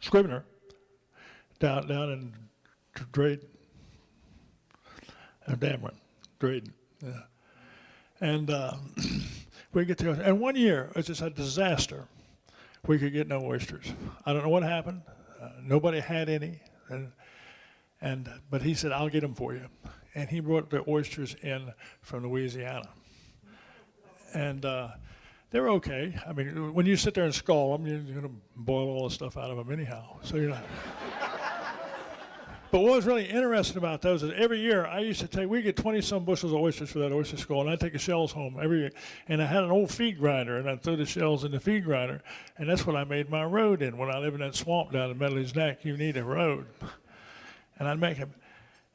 Scrivener. Down in Drayton, Drayton, yeah. And we get there, and one year it was just a disaster. We could get no oysters. I don't know what happened. Nobody had any, but he said, "I'll get them for you," and he brought the oysters in from Louisiana, and they were okay. I mean, when you sit there and skull them, you're going to boil all the stuff out of them anyhow, so you're not. But what was really interesting about those is every year I used to take, we get 20-some bushels of oysters for that oyster skull, and I'd take the shells home every year. And I had an old feed grinder, and I'd throw the shells in the feed grinder, and that's what I made my road in. When I lived in that swamp down in Medley's Neck, you need a road. And I'd make them.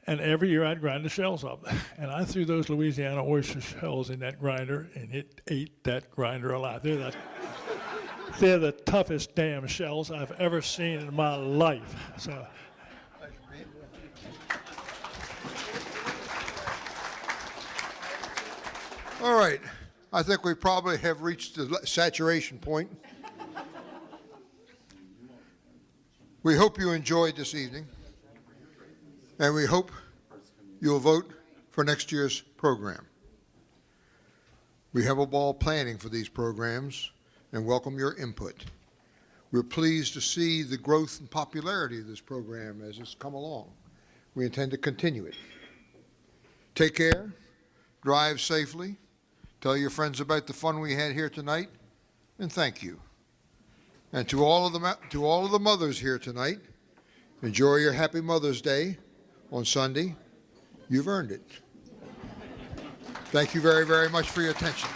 And every year I'd grind the shells up. And I threw those Louisiana oyster shells in that grinder, and it ate that grinder alive. They're the toughest damn shells I've ever seen in my life. So. All right. I think we probably have reached the saturation point. We hope you enjoyed this evening, and we hope you'll vote for next year's program. We have a ball planning for these programs and welcome your input. We're pleased to see the growth and popularity of this program as it's come along. We intend to continue it. Take care, drive safely, tell your friends about the fun we had here tonight, and thank you. And to all of the mothers here tonight, enjoy your Happy Mother's Day on Sunday. You've earned it. Thank you very, very much for your attention.